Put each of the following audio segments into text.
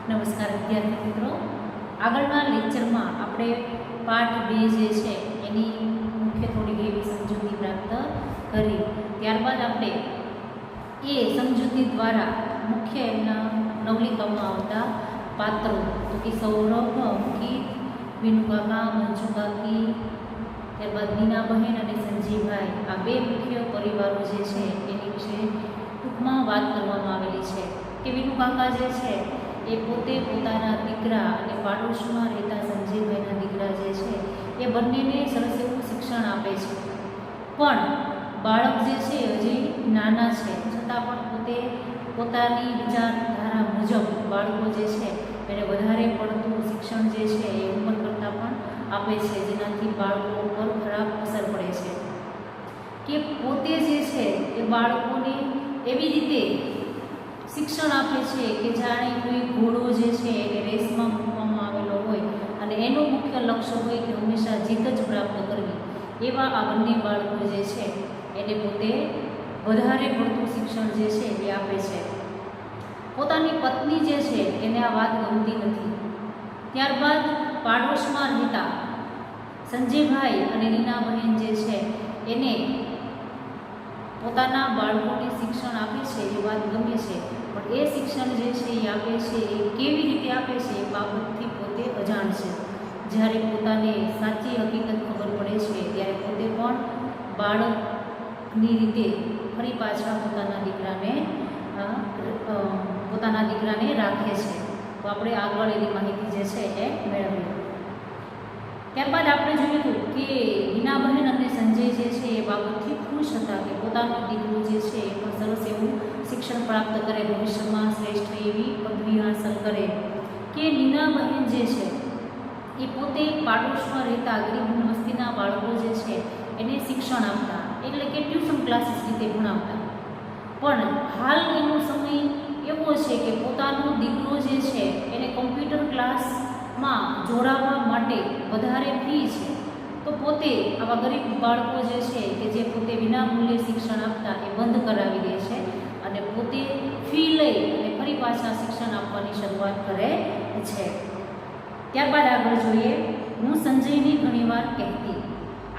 નમસ્કાર વિદ્યાર્થી મિત્રો, આગળના લેક્ચરમાં આપણે પાઠ 2 જે છે એની મુખ્ય થોડીક એવી સમજૂતી પ્રાપ્ત કરી. ત્યારબાદ આપણે એ સમજૂતી દ્વારા મુખ્ય એમના નવલિકામાં આવતા પાત્રો તો કે સૌરભ, અંકિત, વિનુકાકા, મંજુકાકી, ત્યારબાદ નીનાબહેન અને સંજીવભાઈ, આ બે મુખ્ય પરિવારો જે છે એની વિશે ટૂંકમાં વાત કરવામાં આવેલી છે કે વિનુકાકા જે છે એ પોતે પોતાના દીકરા અને પાડોશમાં રહેતા સંજીવભાઈના દીકરા જે છે એ બંનેને સરસ એવું શિક્ષણ આપે છે. પણ બાળક જે છે હજી નાના છે, છતાં પણ પોતે પોતાની વિચારધારા મુજબ બાળકો જે છે એને વધારે પડતું શિક્ષણ જે છે એ ઉંમર કરતાં પણ આપે છે, જેનાથી બાળકો ઉપર ખરાબ અસર પડે છે. કે પોતે જે છે એ બાળકોને એવી રીતે શિક્ષણ આપે છે કે જાણે કોઈ ઘોડો જે છે એને રેસમાં મૂકવામાં આવેલો હોય અને એનું મુખ્ય લક્ષ્ય હોય કે હંમેશા જીત જ પ્રાપ્ત કરવી. એવા આ બંને બાળકો જે છે એને પોતે વધારે પડતું શિક્ષણ જે છે એ આપે છે. પોતાની પત્ની જે છે એને આ વાત ગમતી નથી. ત્યારબાદ પાડોશમાં રહેતા સંજયભાઈ અને નીનાબહેન જે છે એને પોતાના બાળકોને શિક્ષણ આપે છે એ વાત ગમે છે, પણ એ શિક્ષણ જે છે એ આપે છે એ કેવી રીતે આપે છે એ બાબતથી પોતે અજાણ છે. જ્યારે પોતાને સાચી હકીકત ખબર પડે છે ત્યારે પોતે પણ બાળકની રીતે ફરી પાછા પોતાના દીકરાને રાખે છે. તો આપણે આગળ એની માહિતી જે છે એ મેળવીએ. ત્યારબાદ આપણે જોયું હતું કે નીનાબહેન અને સંજય જે છે એ બાબતથી ખુશ હતા કે પોતાનો દીકરો જે છે એ પણ સરસ એવું શિક્ષણ પ્રાપ્ત કરે, ભવિષ્યમાં શ્રેષ્ઠ એવી પદવી હાંસલ કરે. કે નીનાબહેન જે છે એ પોતે પાડોશમાં રહેતા ગરીબ વસ્તીના બાળકો જે છે એને શિક્ષણ આપતા, એટલે કે ટ્યુશન ક્લાસીસ રીતે ભણાવતા. પણ હાલ એનો સમય એવો છે કે પોતાનો દીકરો જે છે એને કોમ્પ્યુટર ક્લાસમાં જોડાવા માટે વધારે ફી છે, તો પોતે આવા ગરીબ બાળકો જે છે કે જે પોતે વિનામૂલ્યે શિક્ષણ આપતા એ બંધ કરાવી દે છે અને પોતે ફી લઈ અને ફરી પાછા શિક્ષણ આપવાની શરૂઆત કરે છે. ત્યારબાદ આગળ જોઈએ, હું સંજયને ઘણીવાર કહેતી,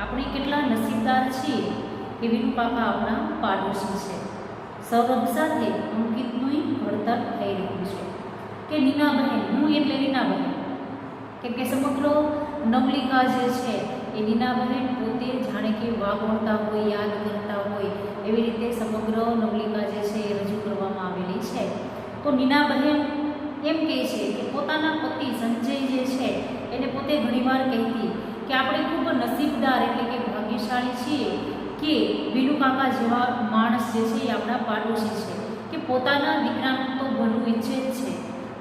આપણે કેટલા નસીબદાર છીએ કે વિનુકાકા આપણા પાડોશી છે. સૌરભ સાથે અંકિતનું ઘડતર થઈ રહ્યું છે. કે નીનાબહેન, હું એટલે નીનાબહેન, કેમ કે સમગ્ર નવલિકા જે છે એ નીનાબહેન પોતે જાણે કે વાગોળતા હોય, યાદ કરતા હોય એવી રીતે સમગ્ર નવલિકા જે છે એ રજૂ કરવામાં આવેલી છે. તો નીનાબહેન એમ કહે છે કે પોતાના પતિ સંજય જે છે એને પોતે ઘણીવાર કહેતી કે આપણે ખૂબ નસીબદાર એટલે કે ભાગ્યશાળી છીએ કે વિનુકાકા જેવા માણસ જે છે એ આપણા પાડોશી છે, કે પોતાના દીકરાનું તો ભલું ઈચ્છે જ છે,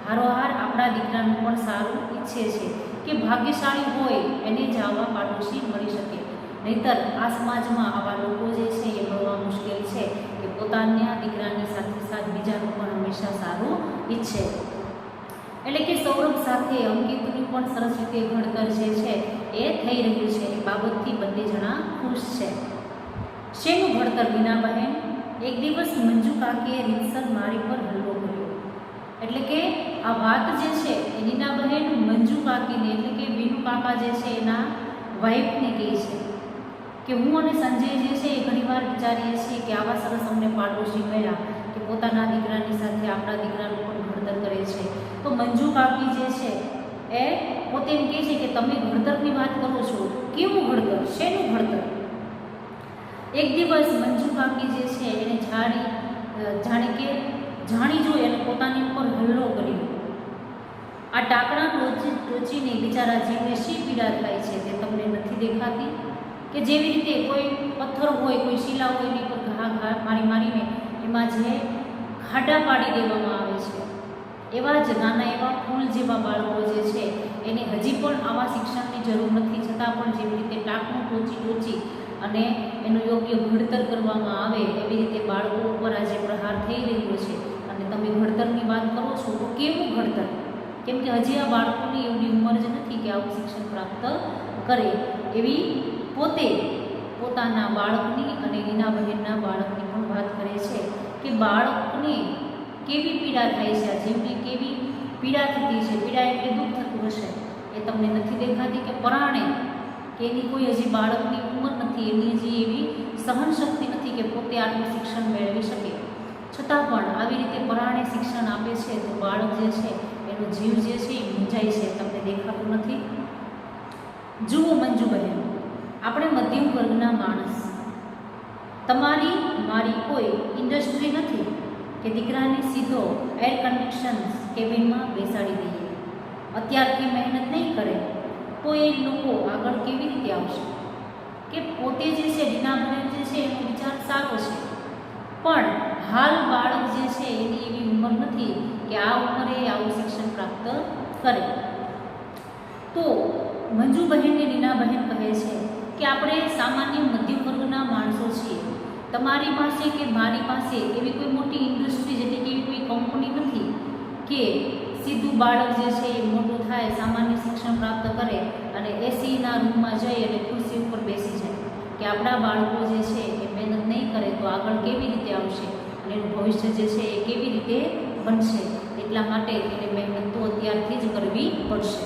હારોહાર આપણા દીકરાનું પણ સારું ઈચ્છે છે. કે ભાગ્યશાળી હોય એને જ આવા પાડોશી મળી શકે, નહીંતર આ સમાજમાં આવા લોકો જે છે એ મળવા મુશ્કેલ છે કે પોતાના દીકરાની સાથે સાથે બીજાનું પણ હંમેશા સારું ઈચ્છે. એટલે કે સૌરભ સાથે અંકિતનું પણ સરસ રીતે ઘડતર જે છે એ થઈ રહ્યું છે, એ બાબતથી બંને જણા ખુશ છે. શેનું ઘડતર નીનાબહેન? એક દિવસ મંજુ કાકીએ રીતસર મારી પર હલ્લો કર્યો. એટલે કે આ વાત જે છે એ નીનાબહેન મંજુ કાકીને એટલે કે વિનુકાકા જે છે એના વાઇફને કહે છે કે હું અને સંજય જે છે એ ઘણીવાર વિચારીએ છીએ કે આવા સરસ અમને પાડોશી મળ્યા કે પોતાના દીકરાની સાથે આપણા દીકરાનું પણ ઘડતર કરે છે. તો મંજુ કાકી જે છે એ પોતે એમ કહે છે કે તમે ઘડતરની વાત કરો છો, કેવું ઘડતર, શેનું ઘડતર? એક દિવસ મંજુ કાકી જે છે એને જાણી જોઈ અને પોતાની ઉપર હલ્લો કર્યો. આ ટાંકણા ટોચીને બિચારા જીવને શી પીડા થાય છે તે તમને નથી દેખાતી? કે જેવી રીતે કોઈ પથ્થર હોય, કોઈ શીલા હોય એની પર ઘા મારીને એમાં જે ખાડા પાડી દેવામાં આવે છે, એવા જ નાના એવા ફૂલ જેવા બાળકો જે છે એને હજી પણ આવા શિક્ષણની જરૂર નથી, છતાં પણ જેવી રીતે ટાંકણું ટોચી અને એનું યોગ્ય ઘડતર કરવામાં આવે એવી રીતે બાળકો ઉપર આજે પ્રહાર થઈ રહ્યો છે. અને તમે ઘડતરની વાત કરો છો તો કેવું ઘડતર? કેમ કે હજી આ બાળકોની એવડી ઉંમર જ નથી કે આવું શિક્ષણ પ્રાપ્ત કરે. એવી પોતે પોતાના બાળકની અને નીનાબહેનના બાળકની પણ વાત કરે છે કે બાળકને કેવી પીડા થાય છે, આ જીવને કેવી પીડા થતી છે, પીડા એટલે દુઃખ થતું હશે, એ તમને નથી દેખાતી કે પરાણે કે એની કોઈ હજી બાળકની ઉંમર નથી, એની હજી એવી સહનશક્તિ નથી કે પોતે આટલું શિક્ષણ મેળવી શકે, છતાં પણ આવી રીતે પરાણે શિક્ષણ આપે છે તો બાળક જે છે એનો જીવ જે છે એ મૂંઝાય છે, તમને દેખાતું નથી? જુઓ મંજુબહેન, આપણે મધ્યમ વર્ગના માણસ, તમારી મારી કોઈ ઇન્ડસ્ટ્રી નથી કે દીકરાને સીધો એર કન્ડિશન કેબિનમાં બેસાડી દઈએ, અત્યારથી મહેનત નહીં કરે તો એ લોકો આગળ કેવી રીતે આવશે? કે પોતે જે છે રીનાબહેન જે છે એનો વિચાર સારો છે, પણ હાલ બાળક જે છે એની એવી ઉંમર નથી કે આ ઉંમરે આવું શિક્ષણ પ્રાપ્ત કરે. તો મંજુબહેનને રીનાબહેન કહે છે કે આપણે સામાન્ય મધ્યમ વર્ગના માણસો છીએ, તમારી પાસે કે મારી પાસે એવી કોઈ મોટી ઇન્ડસ્ટ્રી એટલે કે એવી કોઈ કંપની નથી કે સીધું બાળક જે છે એ મોટું થાય, સામાન્ય શિક્ષણ પ્રાપ્ત કરે અને એસીના રૂમમાં જઈ અને ખુરશી ઉપર બેસી જાય, કે આપણા બાળકો જે છે એ મહેનત નહીં કરે તો આગળ કેવી રીતે આવશે અને એનું ભવિષ્ય જે છે એ કેવી રીતે બનશે, એટલા માટે એને મહેનત તો અત્યારથી જ કરવી પડશે.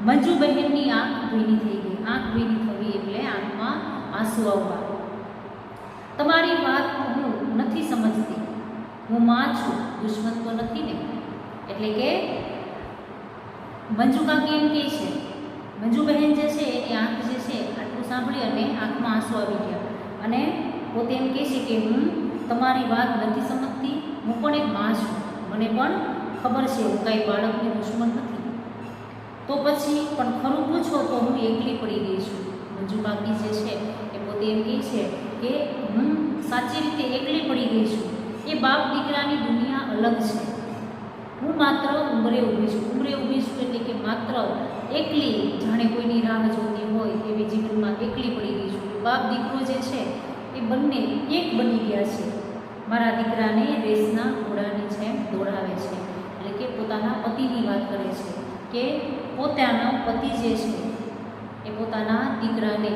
મંજુબહેનની આંખ ભીની થઈ ગઈ. આંખ ભીની થવી એટલે આંખમાં આંસુ આવવા. તમારી વાત હું નથી સમજતી, હું માં છું, દુશ્મન તો નથી ને? એટલે કે મંજુ કાકી એમ કહે છે, મંજુબહેન જે છે એની આંખ જે છે આટલું સાંભળી અને આંખમાં આંસુ આવી ગયા અને પોતે એમ કહે છે કે હું તમારી વાત નથી સમજતી, હું પણ એક માં છું, મને પણ ખબર છે હું કાંઈ બાળકની દુશ્મન નથી. તો પછી પણ ખરું પૂછો તો હું એકલી પડી ગઈ છું. મંજુ કાકી જે છે એ પોતે એમ કહે છે કે હું સાચી રીતે એકલી પડી ગઈ છું, એ બાપ દીકરાની દુનિયા અલગ છે, હું માત્ર ઉંમરે ઊભી છું. ઉંમરે ઊભી છું એટલે કે માત્ર એકલી, જાણે કોઈની રાહ જોતી હોય એવી જીવનમાં એકલી પડી ગઈ છું. બાપ દીકરો જે છે એ બંને એક બની ગયા છે. મારા દીકરાને રેસના ઘોડાની જેમ દોડાવે છે, એટલે કે પોતાના પતિની વાત કરે છે કે પોતાના પતિ જે છે એ પોતાના દીકરાને,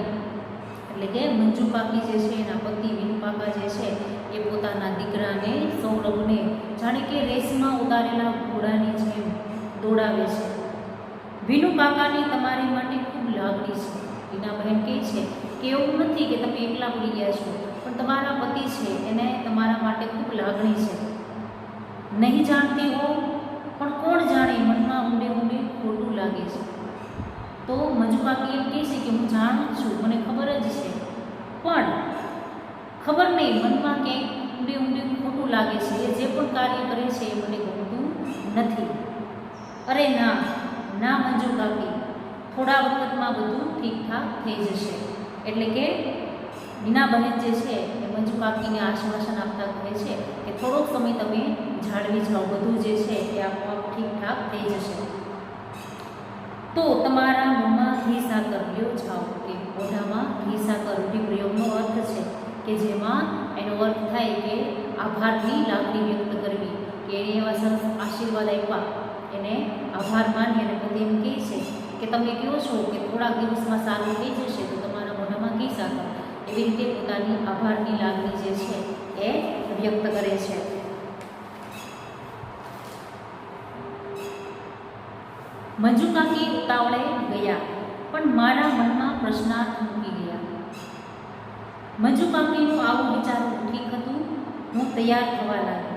એટલે કે મંજુ કાકી જે છે એના પતિ વિનુકાકા જે છે એ પોતાના દીકરાને સૌરભને જાણે કે રેસમાં ઉતારેલા ઘોડાની જેમ દોડાવે છે. વિનુકાકાની તમારી માટે ખૂબ લાગણી છે. રીનાબહેન કહે છે કે એવું નથી કે તમે એકલા પડી ગયા છો, પણ તમારા પતિ છે એને તમારા માટે ખૂબ લાગણી છે. નહીં જાણતી હો પણ કોણ જાણે મનમાં ઊંડે ઊંડે ખોટું લાગે છે. તો મંજુ કાકી એમ કહે છે કે હું જાણું છું, મને ખબર જ છે, પણ ખબર નહીં મનમાં ક્યાંક ઊંડે ઊંડે ખોટું લાગે છે, એ જે પણ કાર્ય કરે છે એ મને ગમતું નથી. અરે ના ના મંજુ કાકી, થોડા વખતમાં બધું ઠીકઠાક થઈ જશે. એટલે કે રીનાબહેન જે છે એ મંજુ કાકીને આશ્વાસન આપતા કહે છે કે થોડોક સમય તમે જાળવી જાઓ, બધું જે છે એ આપોઆપ ઠીકઠાક થઈ જશે. તો તમારા મોંમાં ઘી સાકર લ્યો જાઓ, કે મોઢામાં ઘી સાકર રૂઢિપ્રયોગનો અર્થ છે કે જેમાં એનો અર્થ થાય કે આભારની લાગણી વ્યક્ત કરવી, કે એને એવા સરસ આશીર્વાદ આપ્યા એને આભાર માની અને પોતે એમ કહે છે કે તમે કહો છો કે થોડાક દિવસમાં સારું થઈ જશે તો તમારા મોઢામાં ઘી સાકર, એવી રીતે પોતાની આભારની લાગણી જે છે એ વ્યક્ત કરે છે. મંજુ કાકી ઉતાવળે ગયા પણ મારા મનમાં પ્રશ્નાર્થ મૂકી ગયા. મંજુ કાકીનું આવું વિચારવું ઠીક હતું. હું તૈયાર થવા લાગી.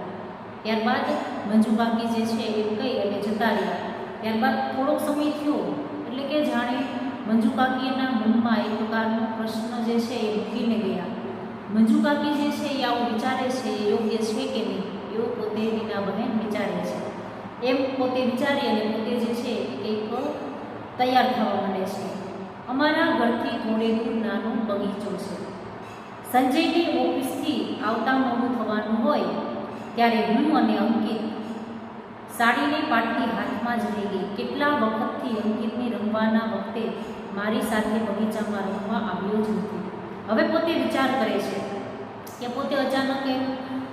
ત્યારબાદ મંજુ કાકી જે છે એમ કહી અને જતા રહ્યા. ત્યારબાદ થોડોક સમય થયો એટલે કે જાણે મંજુ કાકીના મનમાં એક પ્રકારનો પ્રશ્ન જે છે એ મૂકીને ગયા. મંજુ કાકી જે છે એ આવું વિચારે છે એ યોગ્ય છે કે નહીં એવું પોતે રીનાબહેન વિચારે છે. એમ પોતે વિચારી અને પોતે જે છે એક તૈયાર થવા માંડે છે. અમારા ઘરથી થોડે દૂર નાનો બગીચો છે. સંજયની ઓફિસથી આવતા મોડું થવાનું હોય ત્યારે હું અને અંકિત સાડીને પાટલી હાથમાં જ રહી ગઈ. કેટલા વખતથી અંકિતને રમવાના વખતે મારી સાથે બગીચામાં રમવા આવ્યો જ નથી. હવે પોતે વિચાર કરે છે કે પોતે અચાનક એમ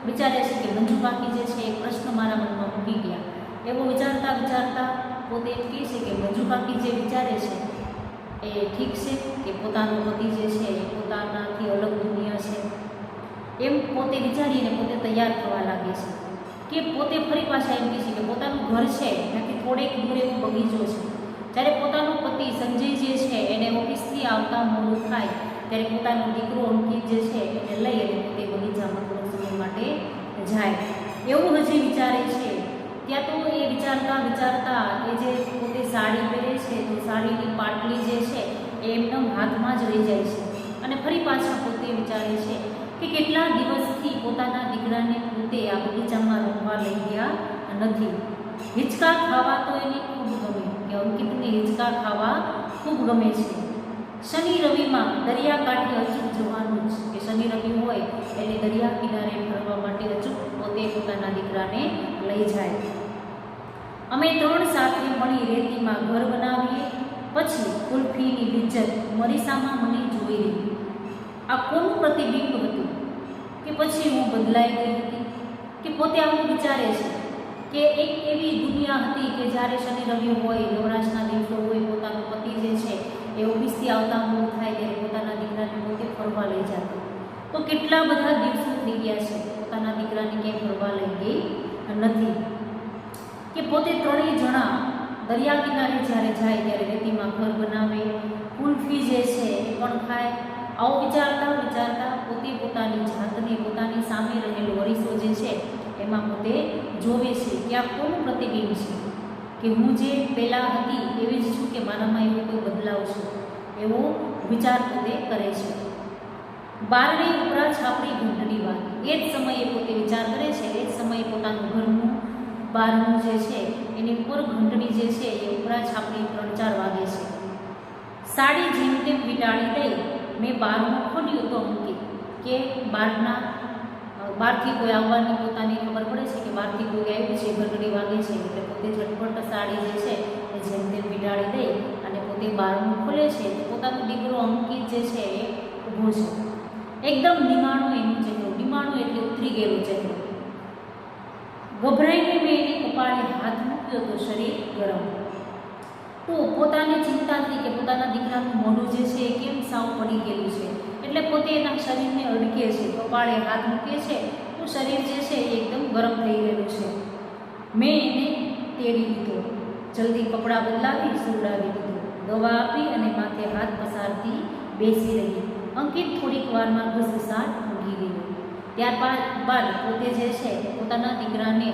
વિચારે છે કે મંજુ કાકી જે છે એક પ્રશ્ન મારા મનમાં મૂકી ગયા. એવું વિચારતા વિચારતા પોતે એમ કહે છે કે મંજુ કાકી જે વિચારે છે એ ઠીક છે, કે પોતાનો પતિ જે છે એ પોતાનાથી અલગ દુનિયા છે. એમ પોતે વિચારીને પોતે તૈયાર થવા લાગે છે કે પોતે ફરી પાછા એમ કહે છે કે પોતાનું ઘર છે ત્યાંથી થોડેક દૂર એવો બગીચો છે. જ્યારે પોતાનો પતિ સંજય જે છે એને ઓફિસથી આવતા મોડું થાય ત્યારે પોતાનો દીકરો અંકિત જે છે એને લઈ અને પોતે બગીચામાં થોડોક સમય માટે જાય. એવું હજી વિચારે છે. ત્યાં તો એ વિચારતા વિચારતા એ જે પોતે સાડી પહેરે છે તો સાડીની પાટલી જે છે એ એમના હાથમાં જ રહી જાય છે અને ફરી પાછા પોતે વિચારે છે કે કેટલા દિવસથી પોતાના દીકરાને પોતે આ બગીચામાં રમવા લઈ ગયા નથી. હિંચકા ખાવા તો એને ખૂબ ગમે, કે અંકિતને હિંચકા ખાવા ખૂબ ગમે છે. શનિ રવિમાં દરિયાકાંઠે અચૂક જવાનું જ, કે શનિ રવિ હોય એટલે દરિયા કિનારે ફરવા માટે અચૂક પોતે પોતાના દીકરાને લઈ જાય. અમે ત્રણ સાથે મળી રેતીમાં ઘર બનાવીએ, પછી કુલ્ફીની લિજ્જત મરીસામાં મને જોઈ રહી. આ કોનું પ્રતિબિંબ હતું કે પછી હું બદલાઈ ગઈ હતી? કે પોતે આવું વિચારે છે કે એક એવી દુનિયા હતી કે જ્યારે શનિ રવિ હોય, નવરાશના દિવસો હોય, પોતાનો પતિ જે છે એ ઓફિસથી આવતા મોડું થાય ત્યારે પોતાના દીકરાને પોતે ફરવા લઈ જતો. તો કેટલા બધા દિવસો થઈ ગયા છે પોતાના દીકરાને ક્યાંય ફરવા લઈ ગઈ નથી. કે પોતે ત્રણેય જણા દરિયા કિનારે જ્યારે જાય ત્યારે રેતીમાં ઘર બનાવે, કુલ્ફી જે છે એ પણ ખાય. આવું વિચારતા વિચારતા પોતે પોતાની જાતને, પોતાની સામે રહેલો અરીસો જે છે એમાં પોતે જોવે છે કે આ કોનું પ્રતિબિંબ છે, કે હું જે પહેલાં હતી એવી જ છું કે મારામાં એવો કોઈ બદલાવ છે, એવો વિચાર પોતે કરે છે. બારણે ઉપરા છાપરી ઘંટડી વાગી. એ જ સમયે પોતે વિચાર કરે છે, એ જ સમયે પોતાનું ઘરનું બારણું જે છે એની ઉપર ઘંટડી જે છે એ ઉપરા છાપરી 3-4 વાગે છે. સાડી જેમ તેમ વીંટાળી દઈ મેં બારણું ખોલ્યું તો અંકિત કે બહારથી કોઈ આવવાની પોતાને ખબર પડે છે કે બહારથી કોઈ આવ્યું છે, ઘંટડી વાગે છે એટલે પોતે ઝટપટ સાડી જે છે એ જેમ તેમ વીંટાળી દઈ અને પોતે બારણું ખોલે છે તો પોતાનો દીકરો અંકિત જે છે એ ઊભો છે. એકદમ નિમાણો એનું ચહેરો, નિમાણો એટલે ઉતરી ગયેલો ચહેરો. ગભરાઈને મેં એની કપાળે હાથ મૂક્યો તો શરીર ગરમ. તો પોતાને ચિંતા થઈ કે પોતાના દીકરાનું મોઢું જે છે એ કેમ સાવ પડી ગયેલું છે, એટલે પોતે એના શરીરને અડકે છે, કપાળે હાથ મૂકે છે તો શરીર જે છે એ એકદમ ગરમ થઈ ગયેલું છે. મેં એને તેડી લીધો, જલ્દી કપડાં બદલાવી સુવડાવી દીધો, દવા આપી અને માથે હાથ પસારતી બેસી રહી. અંકિત થોડીક વારમાં ઘસઘસાટ ઊંઘી ગયો. ત્યારબાદ પોતે જે છે પોતાના દીકરાને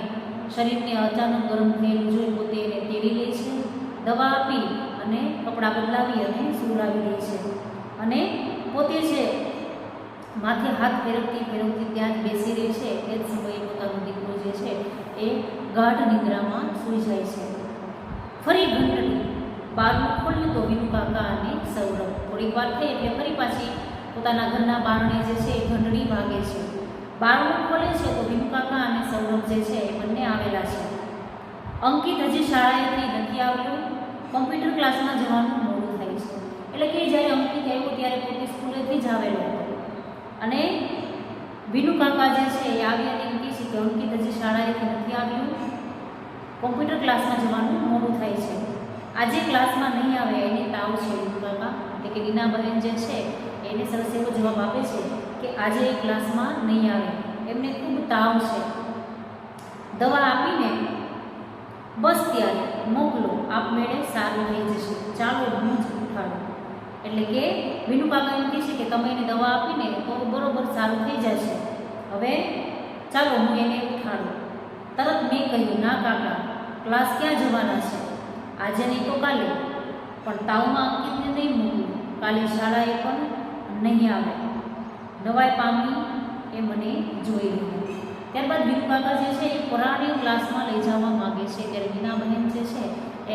શરીરને અચાનક ગરમ થયેલું જોઈ પોતે એને તેડી લે છે, દવા આપી અને કપડાં બદલાવી અને સુવડાવી દે છે અને પોતે છે માથે હાથ ફેરવતી ફેરવતી ત્યાં જ બેસી રહી છે. એ જ સમયે પોતાનો દીકરો જે છે એ ગાઢ નિદ્રામાં સૂઈ જાય છે. ફરી ઘંટડી. બારણું ખોલ્યું તો વિનુ કાકા અને સૌરભ. થોડીક વાર થઈ એટલે ફરી પાછી પોતાના ઘરના બારણે જે છે એ ઘંટડી વાગે છે. બારણું ખોલે છે તો વિનુ કાકા અને સૌરભ જે છે એ બંને આવેલા છે. અંકિત હજી શાળાએથી નથી આવ્યો, કોમ્પ્યુટર ક્લાસમાં જવાનું મોડું થાય છે. એટલે કે જ્યારે અંકિત આવ્યો ત્યારે પોતે સ્કૂલેથી જ આવેલો હતો અને વિનુ કાકા જે છે એ આવ્યા એમ કહે છે કે અંકિત હજી શાળાએથી નથી આવ્યું, કોમ્પ્યુટર ક્લાસમાં જવાનું મોડું થાય છે, આજે ક્લાસમાં નહીં આવે, એને તાવ છે. વિનુ કાકા એટલે કે રીનાબહેન જે છે એને સરસ એવો જવાબ આપે છે કે આજે એ ક્લાસમાં નહીં આવે, એમને ખૂબ તાવ છે, દવા આપીને બસ ત્યારે મોકલો, આપમેળે સારું થઈ જશે, ચાલો હું જ ઉઠાડું. એટલે કે વિનુ કાકા એમ કહે છે કે તમે એને દવા આપીને તો બરોબર સારું થઈ જશે, હવે ચાલો હું એને ઉઠાડું. તરત મેં કહ્યું, ના કાકા, ક્લાસ ક્યાં જવાના છે, આજે નહીં તો કાલે, પણ તાવમાં અંકિતને નહીં મોકલું, કાલે શાળાએ પણ નહીં આવે, નવાઈ પામી એ મને જોઈ રહ્યું. ત્યારબાદ વિનુ કાકા જે છે એ પરાણે ક્લાસમાં લઈ જવા માગે છે ત્યારે મીનાબહેન જે છે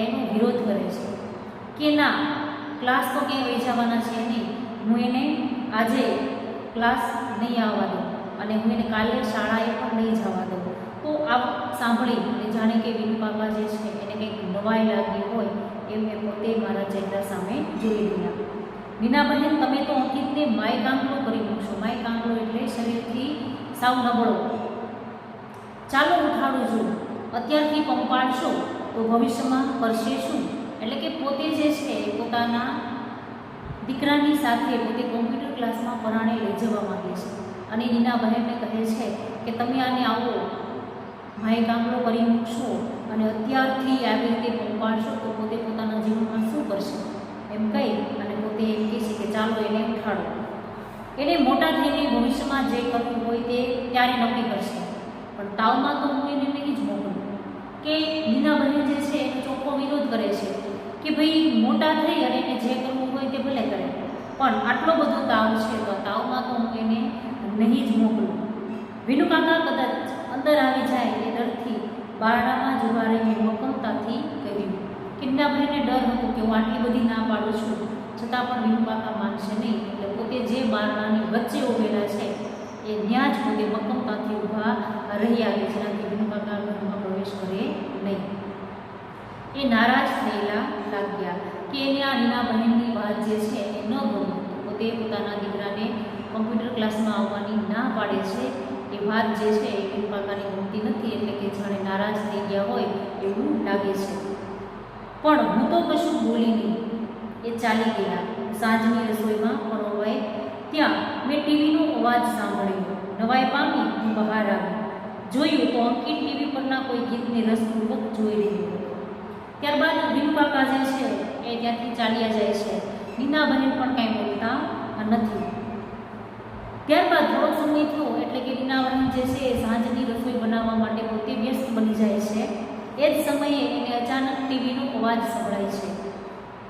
એનો વિરોધ કરે છે કે ના, ક્લાસ તો ક્યાંય લઈ જવાના છે નહીં, હું એને આજે ક્લાસ નહીં આવવા દઉં અને હું એને કાલે શાળાએ પણ નહીં જવા દઉં. તો આ સાંભળી અને જાણે કે વિનુ કાકા જે છે એને કંઈક નવાઈ લાગી હોય એમ મેં પોતે મારા ચહેરા સામે જોઈ રહ્યા. મીનાબહેન, તમે તો અંકિતને માય કાંકલો કરી મૂકશો. માય કાંકલો એટલે શરીરથી સાવ નબળો. ચાલો ઉઠાડું છું, અત્યારથી પંપાળશો તો ભવિષ્યમાં કરશે શું? એટલે કે પોતે જે છે પોતાના દીકરાની સાથે પોતે કોમ્પ્યુટર ક્લાસમાં પરાણે લઈ જવા માગે છે અને નીના બહેનને કહે છે કે તમે આને આવો ભાઈ કામલો કરી મૂકશો અને અત્યારથી આવી રીતે પંપાડશો તો પોતે પોતાના જીવનમાં શું કરશે એમ કહી અને પોતે એમ કહે છે કે ચાલો એને ઉઠાડો. એને મોટા થઈને ભવિષ્યમાં જે કરવું હોય તે ત્યારે નક્કી કરશે, પણ તાવમાં તો હું એને નહીં જ મોકલું. કે મીનાબહેન જે છે એનો ચોખ્ખો વિરોધ કરે છે કે ભાઈ મોટા થઈ અને એને જે કરવું હોય તે ભલે કરે, પણ આટલો બધો તાવ છે તો તાવમાં તો હું એને નહીં જ મોકલું. વિનુકાકા કદાચ અંદર આવી જાય એ ડરથી બારણામાં જ ઊભા રહીને મક્કમતાથી કહ્યું. મીનાબહેનને ડર હતો કે હું આટલી બધી ના પાડું છું છતાં પણ વિનુકાકા માનશે નહીં, એટલે પોતે જે બારણાની વચ્ચે ઊભેલા છે એ ત્યાં જ પોતે મક્કમતાથી ઊભા રહી આવે, જેનાથી વિનુકાકા ઘરમાં પ્રવેશ કરે નહીં. એ નારાજ થયેલા લાગ્યા કે એને આ મીનાબહેનની વાત જે છે એ ન ગમી. પોતે પોતાના દીકરાને કોમ્પ્યુટર ક્લાસમાં આવવાની ના પાડે છે એ વાત જે છે એ વિનુકાકાની ગમતી નથી, એટલે કે જાણે નારાજ થઈ ગયા હોય એવું લાગે છે. પણ હું તો કશું બોલી નહીં. એ ચાલી ગયા. સાંજની રસોઈમાં પરોવાય ત્યાં મેં ટીવીનો અવાજ સાંભળ્યો. નવાઈ પામી હું બહાર આવી. જોયું તો અંકિત ટીવી પરના કોઈ ગીતને રસપૂર્વક જોઈ રહ્યો હતો. ત્યારબાદ વિનુકાકા જે છે એ ત્યાંથી ચાલ્યા જાય છે. મીનાબહેન પણ કાંઈ બોલતા નથી. ત્યારબાદ થોડો સમય થયો એટલે કે મીનાબહેન જે છે એ સાંજની રસોઈ બનાવવા માટે પોતે વ્યસ્ત બની જાય છે. એ જ સમયે એને અચાનક ટીવીનો અવાજ સંભળાય છે.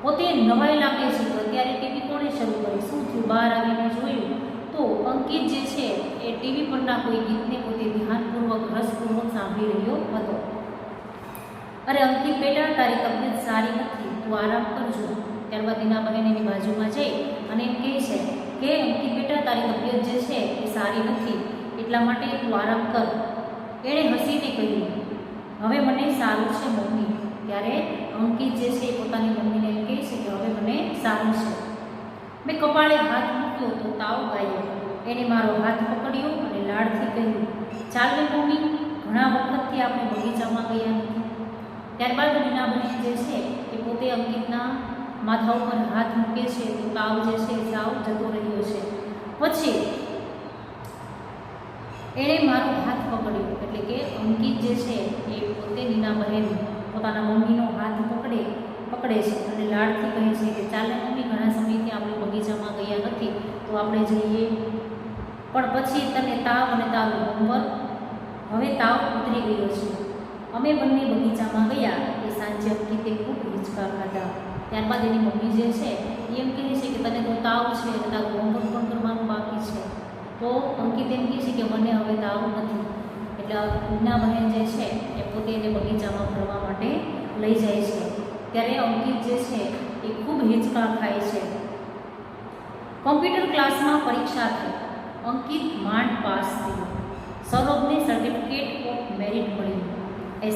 પોતે નવાઈ લાગે છે તો અત્યારે ટીવી કોણે શરૂ કરી, શું થયું? બહાર આવીને જોયું તો અંકિત જે છે એ ટીવી પરના કોઈ ગીતને પોતે ધ્યાનપૂર્વક રસપૂર્વક સાંભળી રહ્યો હતો. અરે અંકિત બેટા, તારી તબિયત સારી નથી, તું આરામ કરજો. ત્યારબાદ મીનાબહેન એની બાજુમાં જઈ અને એમ કહે છે કે અંકિત બેટા, તારી તબિયત જે છે એ સારી નથી, એટલા માટે તું આરામ કર. એણે હસીને કહ્યું, હવે મને સારું છે મમ્મી. ત્યારે અંકિત જે છે એ પોતાની મમ્મીને એમ કહે છે કે હવે મને સારું છે. મેં કપાળે હાથ મૂક્યો તો તાવ ગાયો. એણે મારો હાથ પકડ્યો અને લાડથી કહ્યું, ચાલ ને મમ્મી, ઘણા વખતથી આપણે બગીચામાં ગયા નથી. ત્યારબાદ મીનાબહેન જે છે એ પોતે અંકિતના માથા ઉપર હાથ મૂકે છે તો તાવ જે છે એ સાવ જતો રહ્યો છે. પછી એણે મારો હાથ પકડ્યો, એટલે કે અંકિત જે છે એ પોતે મીનાબહેન પોતાના મમ્મીનો હાથ પકડે છે અને લાડથી કહે છે કે ચાલે મમ્મી, ઘણા સમયથી આપણે બગીચામાં ગયા નથી તો આપણે જઈએ. પણ પછી તને તાવ અને તાવનું હોમવર્ક, હવે તાવ ઉતરી ગયો છે. અમે બંને બગીચામાં ગયા. એ સાંજે અંકિતે ખૂબ હિંચકા ખાધા. ત્યારબાદ એની મમ્મી જે છે એ એમ કહે છે કે તને તો તાવ છે અને તારું હોમવર્ક પણ કરવાનું બાકી છે. તો અંકિત એમ કહે છે કે મને હવે તાવ નથી. એટલે મીનાબહેન જે છે એ પોતે એને બગીચામાં ફરવા માટે લઈ જાય છે. ત્યારે અંકિત જે છે એ ખૂબ હિંચકા ખાય છે. કોમ્પ્યુટર ક્લાસમાં પરીક્ષા થઈ. અંકિત માંડ પાસ થયો. સૌરભને સર્ટિફિકેટ ઓફ મેરિટ મળ્યું. એ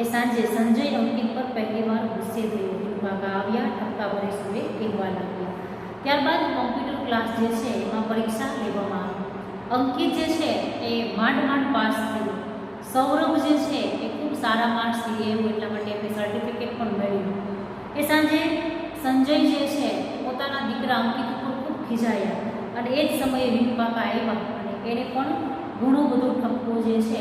સાંજે સંજય અંકિત પર પહેલીવાર ગુસ્સે થયો. વિનુકાકા આવ્યા, ઠપકા ભરે સુરે કહેવા લાગ્યા. ત્યારબાદ કોમ્પ્યુટર ક્લાસ જે છે એમાં પરીક્ષા લેવામાં આવી. અંકિત જે છે એ માંડ પાસ થયું. સૌરભ જે છે એ ખૂબ સારા માર્ક્સથી આવ્યું, એટલા માટે એમને સર્ટિફિકેટ પણ મળ્યું. એ સાંજે સંજય જે છે પોતાના દીકરા અંકિત ઉપર ખૂબ ખીજાયા અને એ જ સમયે વિનુકાકા આવ્યા અને એણે પણ ઘણું બધું ઠપકો જે છે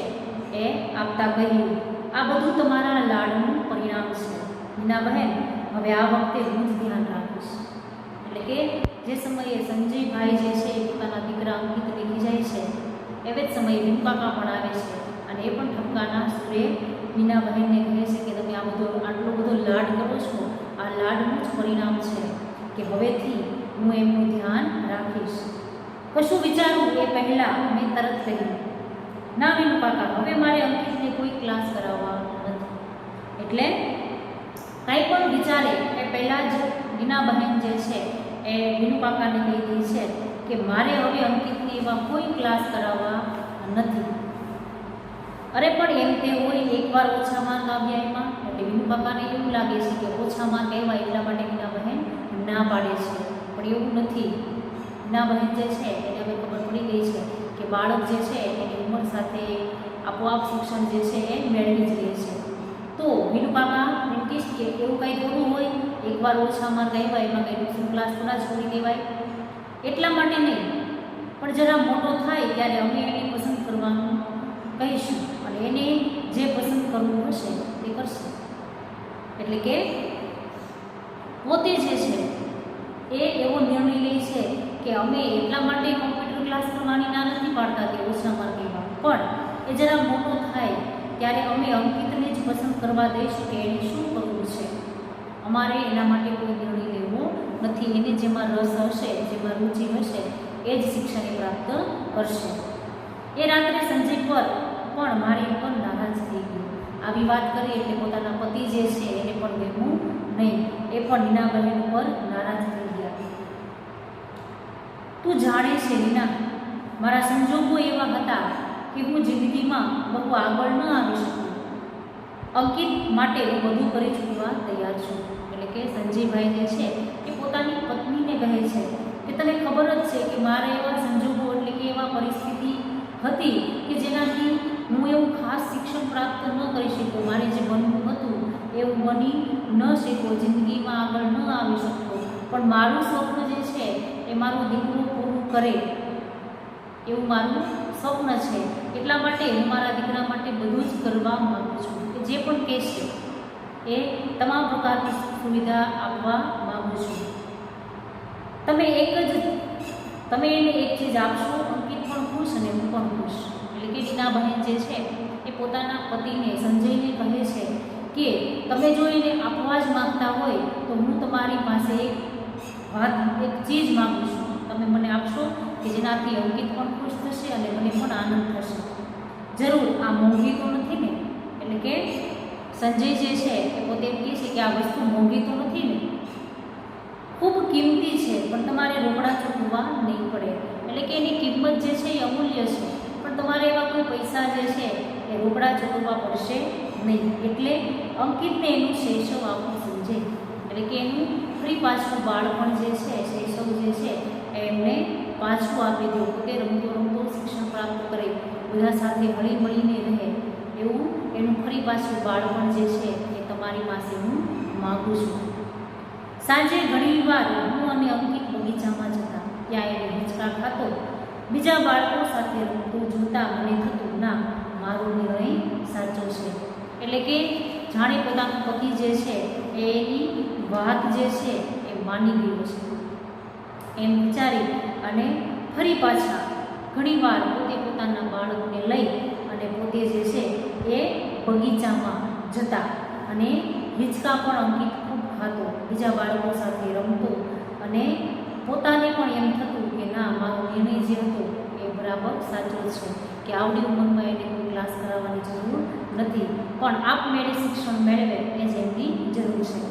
એ આપતા કહ્યું, આ બધું તમારા લાડનું પરિણામ છે મીનાબહેન, હવે આ વખતે હું જ ધ્યાન રાખીશ. એટલે કે જે સમયે સંજયભાઈ જે છે એ પોતાના દીકરા અંકિતને ખીજાય છે એવે જ સમયે વિનુકાકા પણ આવે છે અને એ પણ ઠપકાના સુરે મીનાબહેનને કહે છે કે તમે આટલો બધો લાડ કરો છો, આ લાડનું જ પરિણામ છે કે હવેથી હું એમનું ધ્યાન રાખીશ. કશું વિચારવું એ પહેલાં મેં તરત કહ્યું, ના વિનુકાકા, હવે મારે અંકિતને કોઈ ક્લાસ કરાવવા નથી. એટલે કાંઈ પણ વિચારે એ પહેલાં જ મીનાબહેન જે છે એ વિનુકાકાને કહી દે છે કે મારે હવે અંકિતને એવા કોઈ ક્લાસ કરાવવા નથી. અરે પણ એમ તે હોય, એકવાર ઓછા માર્ક આવ્યા એમાં, એટલે વિનુકાકાને એવું લાગે છે કે ઓછા માર્ક આવ્યા એટલા માટે મીનાબહેન ના પાડે છે, પણ એવું નથી. મીનાબહેન જે છે એને હવે ખબર પડી ગઈ છે કે બાળક જે છે એની ઉંમર સાથે આપોઆપ શિક્ષણ જે છે એ મેળવી જ લે છે. તો વિનુકાકા એમ કહીશ કે એવું કંઈ કરવું હોય, એકવાર ઓછા માર્ક આવ્યા એમાં કંઈ ટ્યુશન ક્લાસ થોડા છોડી દેવાય એટલા માટે નહીં, પણ જરા મોટો થાય ત્યારે અમે એને પસંદ કરવાનું કહીશું અને એને જે પસંદ કરવું હશે તે કરશે. એટલે કે પોતે જે છે એ એવો નિર્ણય લે છે કે અમે એટલા માટે કોમ્પ્યુટર ક્લાસ કરવાની ના નથી પાડતા કે ઓછા માર્કેટમાં, પણ એ જરા મોટો થાય ત્યારે અમે અંકિતને જ પસંદ કરવા દઈશું કે એને શું કરવું છે. અમારે એના માટે કોઈ નિર્ણય લેવો નથી. એને જેમાં રસ હશે, જેમાં રુચિ હશે એ જ શિક્ષણ પ્રાપ્ત કરશે. એ રાત્રે સંજય પર પણ મારી ઉપર નારાજ થઈ ગયો. આવી વાત કરી એટલે પોતાના પતિ જે છે એને પણ ગમ્યું નહીં. એ પણ નીનાબહેન ઉપર નારાજ થઈ ગયા. તું જાણે છે નીના, મારા સંજોગો એવા હતા કે હું જિંદગીમાં બહુ આગળ ન આવી શકું. અંકિત માટે હું બધું કરી ચૂકવા તૈયાર છું. એટલે કે સંજયભાઈ જે છે એ પોતાની પત્નીને કહે છે કે તને ખબર જ છે કે મારે એવા સંજોગો એટલે કે એવા પરિસ્થિતિ હતી કે જેનાથી હું એવું ખાસ શિક્ષણ પ્રાપ્ત ન કરી શકું. મારે જે બનવું હતું એવું બની ન શકું, જિંદગીમાં આગળ ન આવી શકતો. પણ મારું સ્વપ્ન જે છે એ મારું દીકરું પૂરું કરે એવું મારું સ્વપ્ન છે. એટલા માટે હું મારા દીકરા માટે બધું જ કરવા માગું છું. કે જે પણ કહેશે એ તમામ પ્રકારની સુવિધા આપવા માગું છું. તમે એને એક ચીજ આપશો, અંકિત પણ ખુશ અને હું પણ ખુશ. એટલે કે નીનાબહેન જે છે એ પોતાના પતિને સંજયને કહે છે કે તમે જો એને આપવા જ માગતા હોય તો હું તમારી પાસે એક ચીજ માગું છું. તમે મને આપશો કે જેનાથી અંકિત પણ ખુશ થશે અને મને પણ આનંદ થશે. જરૂર આ મોંઘી તો નથી ને? એટલે કે સંજય જે છે એ પોતે એમ કહે છે કે આ વસ્તુ મોંઘી તો નથી ને, ખૂબ કિંમતી છે, પણ તમારે રોકડા ચૂકવવા નહીં પડે. એટલે કે એની કિંમત જે છે એ અમૂલ્ય છે, પણ તમારે એવા કોઈ પૈસા જે છે એ રોકડા ચૂકવવા પડશે નહીં. એટલે અંકિતને એનું શૈશવ આપવું સમજે. એટલે કે એનું ફરી પાછું બાળપણ જે છે, શૈશવ જે છે એમને પાછું આપી દો. પોતે રમતો રમતો શિક્ષણ પ્રાપ્ત કરે, બધા સાથે હળી મળીને રહે એવું એનું ફરી પાછું બાળપણ જે છે એ તમારી પાસે હું માગું છું. સાંજે ઘણીવાર હું અને અંકિત બગીચામાં જતા. ત્યાં એને હિંચકા ખાતો, બીજા બાળકો સાથે રમતું જોતા મને થતું ના, મારો નિર્ણય સાચો છે. એટલે કે જાણે પોતાનો પતિ જે છે એની વાત જે છે એ માની ગયો છે એમ વિચારી અને ફરી પાછા ઘણીવાર પોતે પોતાના બાળકને લઈ અને પોતે જે છે એ બગીચામાં જતા અને હિંચકા પણ અંકિત ખૂબ ખાતો, બીજા બાળકો સાથે રમતો અને પોતાને પણ એમ થતું કે ના, મારો નિર્ણય જે હતો એ બરાબર સાચો છે કે આવડી ઉંમરમાં એને કોઈ ક્લાસ કરાવવાની જરૂર નથી, પણ આપમેળે શિક્ષણ મેળવે એ જ એમની જરૂર છે.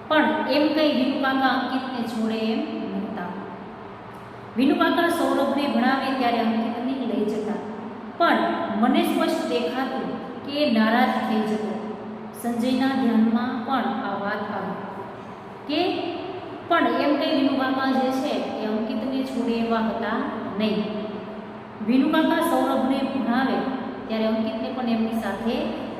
પણ એમ કંઈ વિનુકાકા અંકિતને છોડે એમ નહોતા. વિનુકાકા સૌરભને ભણાવે ત્યારે અંકિતને લઈ જતા, પણ મને સ્પષ્ટ દેખાતું કે એ નારાજ થઈ જતો. સંજયના ધ્યાનમાં પણ આ વાત આવી કે પણ એમ કંઈ વિનુકાકા જે છે એ અંકિતને છોડે એવા હતા નહીં. વિનુકાકા સૌરભને ભણાવે ત્યારે અંકિતને પણ એમની સાથે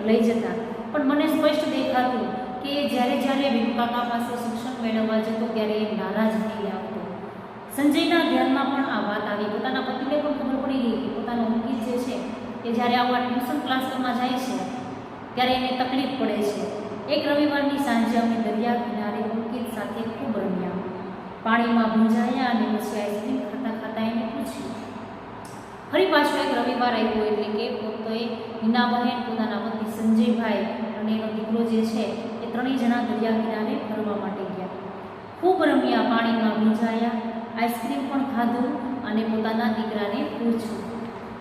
લઈ જતા, પણ મને સ્પષ્ટ દેખાતું કે જ્યારે વિનુકાકા પાસે શિક્ષણ મેળવવા જતો ત્યારે એ નારાજ થઈ આવતો. સંજયના ધ્યાનમાં પણ આ વાત આવી. પોતાના પતિને પણ ખબર પડી ગઈ કે પોતાનો અંકિત જે છે એ જ્યારે આવા ટ્યુશન ક્લાસમાં જાય છે ત્યારે એને તકલીફ પડે છે. એક રવિવારની સાંજે અમે દરિયા કિનારે અંકિત સાથે ખૂબ રમ્યા, પાણીમાં ભીંજાયા અને પછી આઈસ્ક્રીમ ખાતા ખાતા એને પૂછ્યું. ફરી પાછો એક રવિવાર આવ્યો એટલે કે પોતે નીનાબહેન, પોતાના પતિ સંજયભાઈ અને એનો દીકરો જે છે એ ત્રણેય જણા દરિયા કિનારે ફરવા માટે ગયા. ખૂબ રમ્યા, પાણીમાં ભીંજાયા, આઈસ્ક્રીમ પણ ખાધું અને પોતાના દીકરાને પૂછ્યું,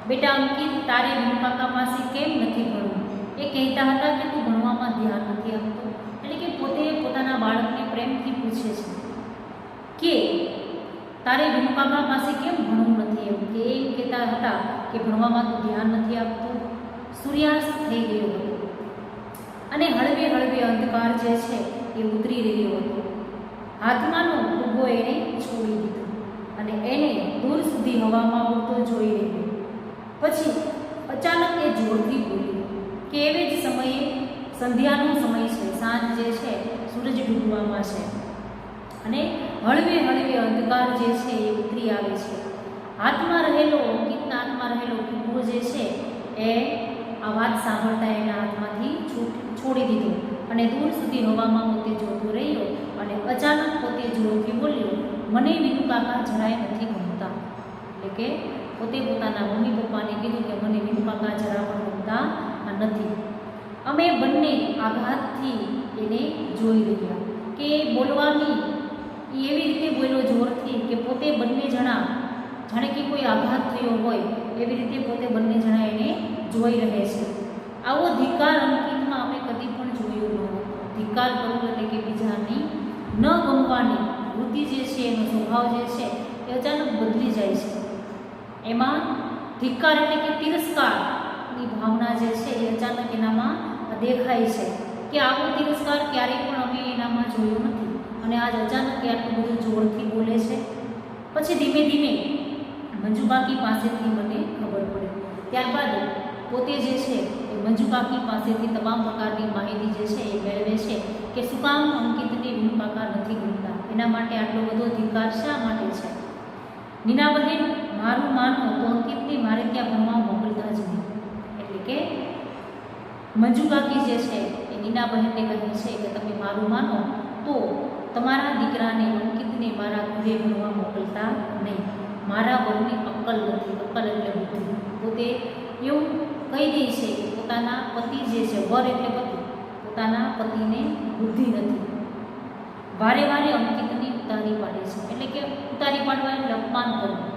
બેટા અંકિત, તારે વિનુકાકા પાસે કેમ નથી ભણવું? એ કહેતા હતા કે તું ભણવામાં ધ્યાન નથી આપતો. એટલે કે પોતે પોતાના બાળકને પ્રેમથી પૂછે છે કે તારે વિનુકાકા પાસે કેમ ભણવું નથી? એમ કે એ કહેતા હતા કે ભણવામાં તું ધ્યાન નથી આપતો. સૂર્યાસ્ત થઈ ગયો હતો અને હળવે હળવે અંધકાર જે છે એ ઉતરી રહ્યો હતો. હાથમાંનો ફુગ્ગો એણે છોડી દીધો અને એને દૂર સુધી હવામાં ઉડતો જોઈ રહ્યો. પછી અચાનક એ જોરથી બોલ્યો કે એવે જ સમયે સંધ્યાનો સમય છે, સાંજ જે છે સૂરજ ડૂબવામાં છે અને હળવે હળવે અંધકાર જે છે એ ઉતરી આવે છે હાથમાં રહેલો અંકિતના હાથમાં રહેલો ફૂગો જે છે એ આ વાત સાંભળતા એના હાથમાંથી છોડી દીધો અને દૂર સુધી હવામાં પોતે જોતો રહ્યો અને અચાનક પોતે જોરથી બોલ્યો, મને વિનુ કાકા જરાય નથી ગમતા. એટલે કે પોતે પોતાના મમ્મી પપ્પાને કીધું કે મને વિનુ કાકા જરા પણ ગમતા નથી. અમે બંને આઘાતથી એને જોઈ રહ્યા કે બોલવાની એવી રીતે બોલ્યો જોરથી કે પોતે બંને જણા જાણે કે કોઈ આઘાત થયો હોય એવી રીતે પોતે બંને જણા એને જોઈ રહે છે. આવો ધિક્કાર અંકિતમાં અમે કદી પણ જોયો ન હતો. ધિક્કાર કરવો એટલે કે બીજાની ન ગમવાની વૃત્તિ જે છે એનો સ્વભાવ જે છે એ અચાનક બદલી જાય છે. એમાં ધિક્કાર એટલે કે તિરસ્કારની ભાવના જે છે એ અચાનક એનામાં દેખાય છે કે આવો તિરસ્કાર ક્યારેય પણ અમે એનામાં જોયો નથી અને આજ અચાનક આટલું બધું જોરથી બોલે છે. પછી ધીમે ધીમે મંજુકાકી પાસેથી મને ખબર પડે. ત્યારબાદ પોતે જે છે એ મંજુકાકી પાસેથી તમામ પ્રકારની માહિતી જે છે એ મેળવે છે કે શું કામ અંકિતને વિનુ કાકા નથી ગમતા, એના માટે આટલો બધો ધિક્કાર શા માટે છે. નીનાબહેન, મારું માનો તો અંકિતને મારે ત્યાં ભણવા મોકલતા જ નહીં. એટલે કે મંજુકાકી જે છે એ નીનાબહેનને કહે છે કે તમે મારું માનો તો તમારા દીકરાને અંકિતને મારા ઘરે ભણવા મોકલતા નહીં. મારા વરની અક્કલ નથી. અક્કલ એટલે બુદ્ધિ. પોતે એવું કહી દે છે કે પોતાના પતિ જે છે, વર એટલે પતિ, પોતાના પતિને બુદ્ધિ નથી. વારે વારે અંકિતને ઉતારી પાડે છે. એટલે કે ઉતારી પાડવા એટલે અપમાન કરવું,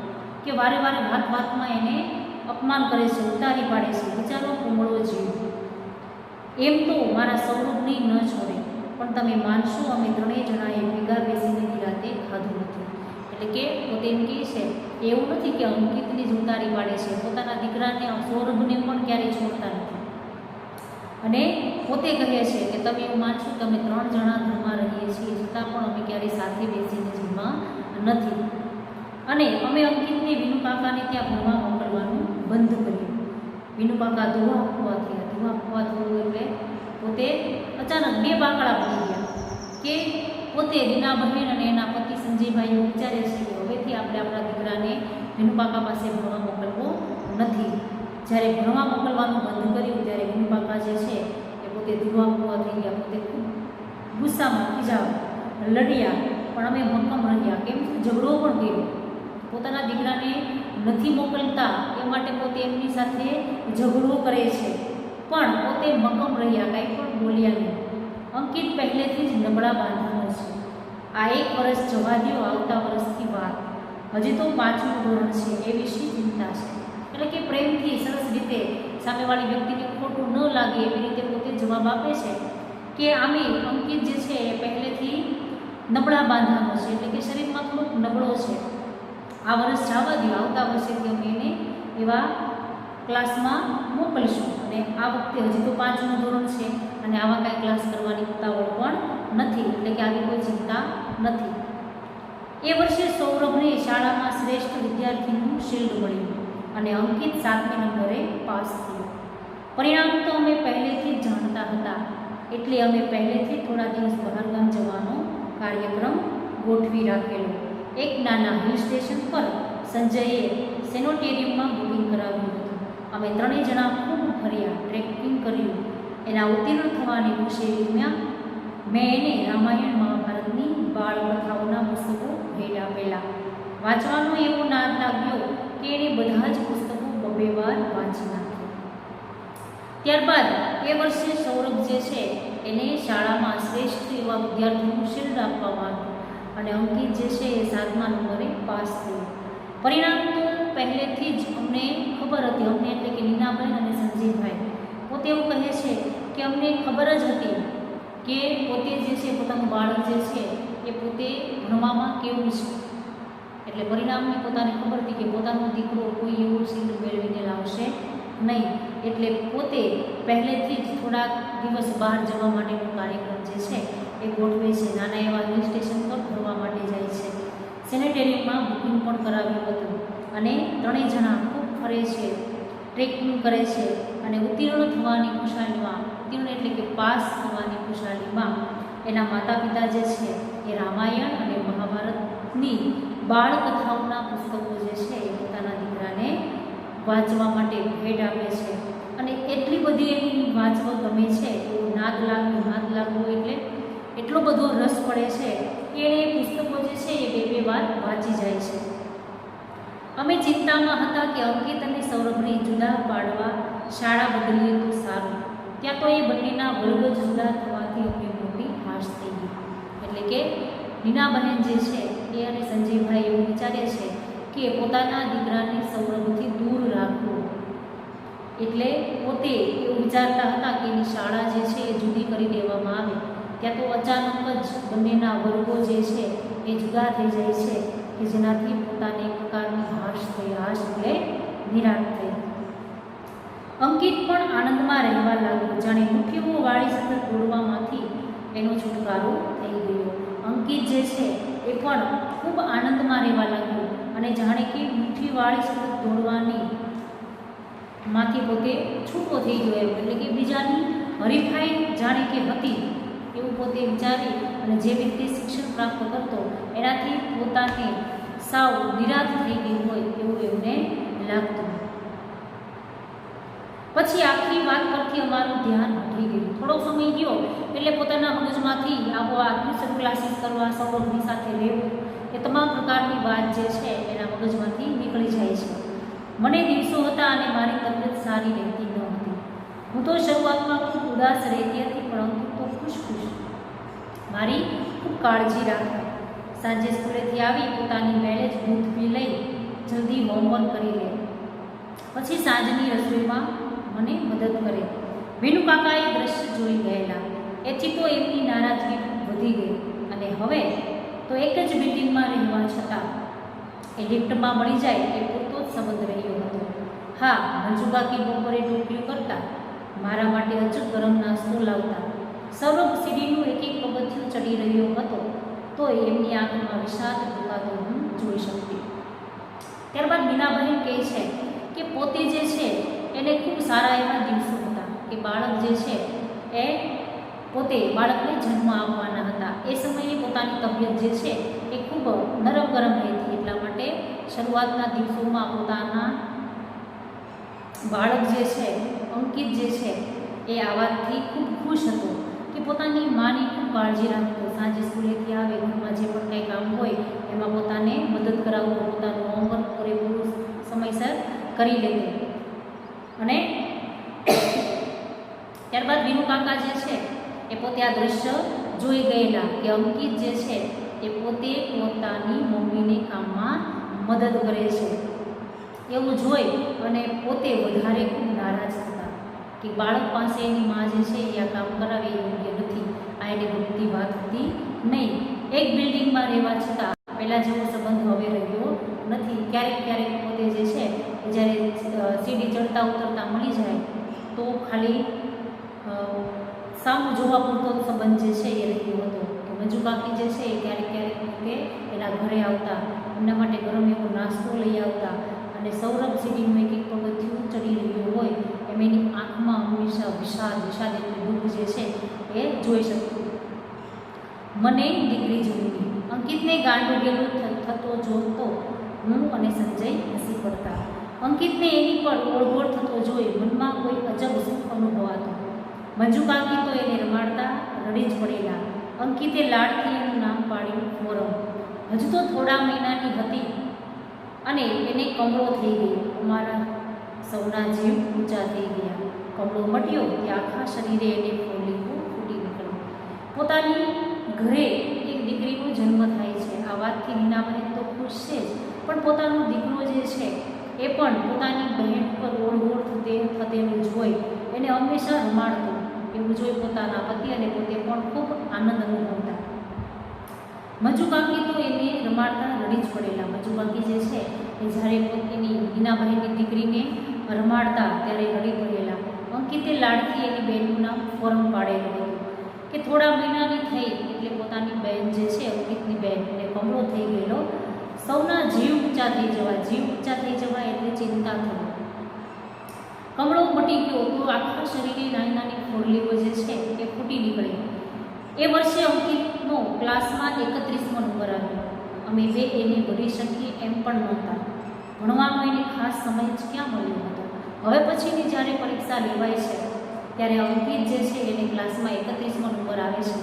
કે વારે વારે વાત વાતમાં એને અપમાન કરે છે, ઉતારી પાડે છે. બિચારો કુમળો જીવ. એમ તો મારા સૌરભને ન છોડે, પણ તમે માનશો અમે ત્રણેય જણાએ ભેગા બેસીને નિરાતે ખાધું નથી. એટલે કે પોતે એમ કહે છે એવું નથી કે અંકિતને જ ઉતારી પાડે છે, પોતાના દીકરાને સૌરભને પણ ક્યારેય છોડતા નથી. અને પોતે કહે છે કે તમે એવું માનશો કે અમે 3 જણા ઘરમાં રહીએ છીએ છતાં પણ અમે ક્યારેય સાથે બેસીને જમવા નથી. અને અમે અંકિતને વિનુ કાકાને ત્યાં ભણવા મોકલવાનું બંધ કર્યું. વિનુ કાકા દુઆ આપવા થયા. દુઆ આપવા થયું એટલે પોતે અચાનક 2 બાકડા પડી ગયા કે પોતે રીનાબહેન અને એના પતિ સંજયભાઈ વિચારે છે કે હવેથી આપણે આપણા દીકરાને વિનુ કાકા પાસે ભણવા મોકલવો નથી. જ્યારે ભણવા મોકલવાનું બંધ કર્યું ત્યારે વિનુ કાકા જે છે એ પોતે દુઆ આપવા થઈ ગયા. પોતે ખૂબ ગુસ્સામાં ખીજાવા લડ્યા, પણ અમે મક્કમ રહ્યા. કેમ ઝઘડો પણ કર્યો. પોતાના દીકરાને નથી મોકલતા એ માટે પોતે એમની સાથે ઝઘડો કરે છે, પણ પોતે મક્કમ રહ્યા, કાંઈ પણ બોલ્યા નહીં. અંકિત પહેલેથી જ નબળા બાંધાનો છે. આ 1 વર્ષ જવા દો, આવતા વર્ષથી વાત. હજી તો 5મું ધોરણ છે, એ વિશે ચિંતા છે. એટલે કે પ્રેમથી સરસ રીતે સામેવાળી વ્યક્તિને ખોટું ન લાગે એવી રીતે પોતે જવાબ આપે છે કે આમે અંકિત જે છે એ પહેલેથી નબળા બાંધાનો છે. એટલે કે શરીરમાં થોડોક નબળો છે. આ વર્ષ જવા દો, આવતા વર્ષેથી અમે એને એવા ક્લાસમાં મોકલીશું. અને આ વખતે હજી તો 5મું ધોરણ છે અને આવા કાંઈ ક્લાસ કરવાની ઉતાવળ પણ નથી. એટલે કે આવી કોઈ ચિંતા નથી. એ વર્ષે સૌરભને શાળામાં શ્રેષ્ઠ વિદ્યાર્થીનું શિલ્ડ મળ્યું અને અંકિત 7મે નંબરે પાસ થયો. પરિણામ તો અમે પહેલેથી જ જાણતા હતા, એટલે અમે પહેલેથી થોડા દિવસ બહારગામ જવાનો કાર્યક્રમ ગોઠવી રાખેલો. એક નાના હિલ સ્ટેશન પર સંજયે સેનોટેરિયમમાં બુકિંગ કરાવ્યું હતું. અમે 3 જણા ખૂબ ફર્યા, ટ્રેકિંગ કર્યું. એના ઉત્તીર્ણ થવાની ખુશીમાં મેં એને રામાયણ મહાભારતની બાળકથાઓના પુસ્તકો ભેટ આપેલા. વાંચવાનો એવો નાદ લાગ્યો કે એણે બધા જ પુસ્તકો 2 વાર વાંચી નાખ્યા. ત્યારબાદ એ વર્ષે સૌરભ જે છે એને શાળામાં શ્રેષ્ઠ એવા વિદ્યાર્થીનું શિલ્ડ આપવામાં આવ્યું અને અંકિત જે છે એ 7મા નંબરે પાસ થયું. પરિણામ તો પહેલેથી જ અમને ખબર હતી. અમને એટલે કે નીનાબહેન અને સંજયભાઈ પોતે એવું કહે છે કે અમને ખબર જ હતી કે પોતે જે છે પોતાનું બાળક જે છે એ પોતે ભણવામાં કેવું છે. એટલે પરિણામની પોતાને ખબર હતી કે પોતાનો દીકરો કોઈ એવો શિલ્ડ મેળવીને લાવશે નહીં. એટલે પોતે પહેલેથી જ થોડાક દિવસ બહાર જવા માટેનો કાર્યક્રમ જે છે એ ગોઠવે છે. નાના એવા હિલ સ્ટેશન પર ફરવા માટે જાય છે. સેનેટેરિયમમાં બુકિંગ પણ કરાવ્યું હતું અને 3 જણા ખૂબ ફરે છે, ટ્રેકિંગ કરે છે અને ઉત્તીર્ણ થવાની ખુશાલીમાં, ઉત્તીર્ણ એટલે કે પાસ થવાની ખુશાલીમાં એના માતા પિતા જે છે એ રામાયણ અને મહાભારતની બાળકથાઓના પુસ્તકો જે છે એ એને વાંચવા માટે ભેટ આપે છે અને એટલી બધી એની વાંચવા ગમે છે તો નાદ લાગવું એટલે એટલો બધો રસ પડે છે કે એણે એ પુસ્તકો જે છે એ બે વાર વાંચી જાય છે. અમે ચિંતામાં હતા કે અંકિત અને સૌરભને જુદા પાડવા શાળા બદલીએ તો સારું. ત્યાં તો એ બંનેના વર્ગ જુદા થવાથી અમને મોટી હાશ થઈ ગઈ. એટલે કે નીનાબહેન જે છે એ અને સંજયભાઈ એવું વિચારે છે કે પોતાના દીકરાને સૌરભથી દૂર રાખવું. એટલે પોતે એવું વિચારતા હતા કે એની શાળા જે છે એ જુદી કરી દેવામાં આવે. ત્યાં તો અચાનક જ બંનેના વર્ગો જે છે એ જુદા થઈ જાય છે કે જેનાથી પોતાને એક પ્રકારની હાશ એટલે નિરાશ થઈ. અંકિત પણ આનંદમાં રહેવા લાગ્યો, જાણે મુઠ્ઠીઓ વાળી સતત દોડવામાંથી એનો છુટકારો થઈ ગયો. અંકિત જે છે એ પણ ખૂબ આનંદમાં રહેવા લાગ્યો અને જાણે કે મુઠ્ઠી વાળી સતત દોડવાની માંથી પોતે છૂટો થઈ ગયો એમ. એટલે કે બીજાની હરીફાઈ જાણે કે હતી એવું પોતે વિચારી અને જે વ્યક્તિ શિક્ષણ પ્રાપ્ત કરતો એનાથી પોતાને સાવ નિરાશ થઈ ગઈ હોય એવું એમને લાગતું. પછી આખી વાત પરથી અમારું ધ્યાન હટી ગયું. થોડો સમય ગયો એટલે પોતાના મગજમાંથી આ ટ્યુશન ક્લાસીસ કરવા, સૌરભની સાથે રહેવું, એ તમામ પ્રકારની વાત જે છે એના મગજમાંથી નીકળી જાય છે. મને દિવસો હતા અને મારી તબિયત સારી રહેતી ન હતી. હું તો શરૂઆતમાં ખૂબ ઉદાસ રહેતી હતી, પરંતુ તો ખુશ મારી ખૂબ કાળજી રાખે. સાંજે સ્કૂલેથી આવી પોતાની મેળે જ દૂધ પી લઈ જલ્દી હોમવર્ક કરી લે. પછી સાંજની રસોઈમાં મને મદદ કરે. વિનુકાકાએ દ્રશ્ય જોઈ ગયેલા. એથી તો એમની નારાજગી વધી ગઈ અને હવે તો એક જ બિલ્ડિંગમાં રહેવા છતાં એ લિફ્ટમાં મળી જાય એ પૂરતો જ સંબંધ રહ્યો હતો. હા, મંજુકાકી બપોરે ટોપલીઓ કરતા, મારા માટે અચૂક ગરમ નાસ્તો લાવતા. સૌરભ સીડીનું એક પગથિયું ચડી રહ્યો હતો તો એમની આંખમાં વિષાદ ભૂકાતો હું જોઈ શકતી. ત્યારબાદ મીનાબહેન કહે છે કે પોતે જે છે એને ખૂબ સારા એવા દિવસો હતા કે બાળક જે છે એ પોતે બાળકને જન્મ આપવાના હતા. એ સમયે પોતાની તબિયત જે છે એ ખૂબ નરમ ગરમ રહેતી. એટલા માટે શરૂઆતના દિવસોમાં પોતાના બાળક જે છે અંકિત જે છે એ આ વાતથી ખૂબ ખુશ હતો કે પોતાની માની ખૂબ કાળજી રાખતો. સાંજે સ્કૂલેથી આવે, ઘરમાં જે પણ કંઈ કામ હોય એમાં પોતાને મદદ કરાવતો, પોતાનું હોમવર્ક પૂરેપૂરું સમયસર કરી લેતો. અને ત્યારબાદ વિનુકાકા જે છે એ પોતે આ દ્રશ્ય જોઈ ગયેલા કે અંકિત જે છે એ પોતે પોતાની મમ્મીને કામમાં મદદ કરે છે. એવું જોઈ અને પોતે વધારે ખૂબ નારાજ થતા કે બાળક પાસે એની મા જે છે એ આ કામ કરાવે એ યોગ્ય નથી. આ એને ગમતી વાત હતી નહીં. એક બિલ્ડિંગમાં રહેવા છતાં પહેલાં જેવો સંબંધ હવે રહ્યો નથી. ક્યારેક પોતે જે છે એ જ્યારે સીડી ચડતા ઉતરતા મળી જાય તો ખાલી સામું જોવા પૂરતો સંબંધ જે છે એ રહ્યો હતો. તો મંજુકાકી જે છે એ ક્યારેક પોતે એના ઘરે આવતા, એમના માટે ગરમ એવો નાસ્તો લઈ આવતા અને સૌરભ સીડીનું એક પગથિયું ચડી રહ્યું હોય એમ એની આંખમાં હંમેશા વિષાદ એટલું દુઃખ જે છે એ જોઈ શકતું. મને દીકરી જોઈને અંકિતને ગાંડો થતો જોતો હું અને સંજય હસી પડતા. અંકિતને એની પર ઓળઘોળ થતો જોઈ મનમાં કોઈ અજબ સુખ અનુભવાતો. મંજુકાકી તો એને રમાડતા રડી જ પડેલા. અંકિતે લાડથી એનું નામ પાડ્યું ફોરમ. હજુ તો થોડા મહિનાની હતી અને એને કમળો થઈ ગયો. અમારા સૌના જીવ ઊંચા થઈ ગયા. કમળો મટ્યો કે આખા શરીરે એને ફૂટી નીકળ્યું. પોતાની ઘરે એક દીકરીનો જન્મ થાય છે. આ વાતથી નીનાબહેન તો ખુશ છે જ, પણ પોતાનો દીકરો જે છે એ પણ પોતાની બહેન પર ઓળઘોળ થતેલું જોઈ એને હંમેશા રમાડતો. એવું જોઈ પોતાના પતિ અને પોતે પણ ખૂબ આનંદ અનુભવતા. મંજુકાકી તો એને રમાડતા રડી જ પડેલા. મંજુકાકી જે છે એ જ્યારે પોતાની નીનાબહેનની દીકરીને રમાડતા ત્યારે રડી પડેલા. અંકિતે લાડથી એની બહેનનું નામ ફોરમ પાડેલું હતું કે થોડા મહિનાની થઈ એટલે પોતાની બહેન જે છે અંકિતની બહેન એને કમળો થઈ ગયેલો. સૌના જીવ ઊંચા થઈ જવા એટલે ચિંતા થઈ. કમળો મટી ગયો તો આખા શરીરે નાની ફોડલીઓ જે છે એ ફૂટી નીકળી. એ વર્ષે અંકિતનો ક્લાસમાં 31મો નંબર આવ્યો. અમે બે એને ભરી શકીએ એમ પણ નહોતા. ભણવાનો એને ખાસ સમય જ ક્યાં મળ્યો હતો. હવે પછીની જ્યારે પરીક્ષા લેવાય છે ત્યારે અંકિત જે છે એને ક્લાસમાં 31મો નંબર આવે છે.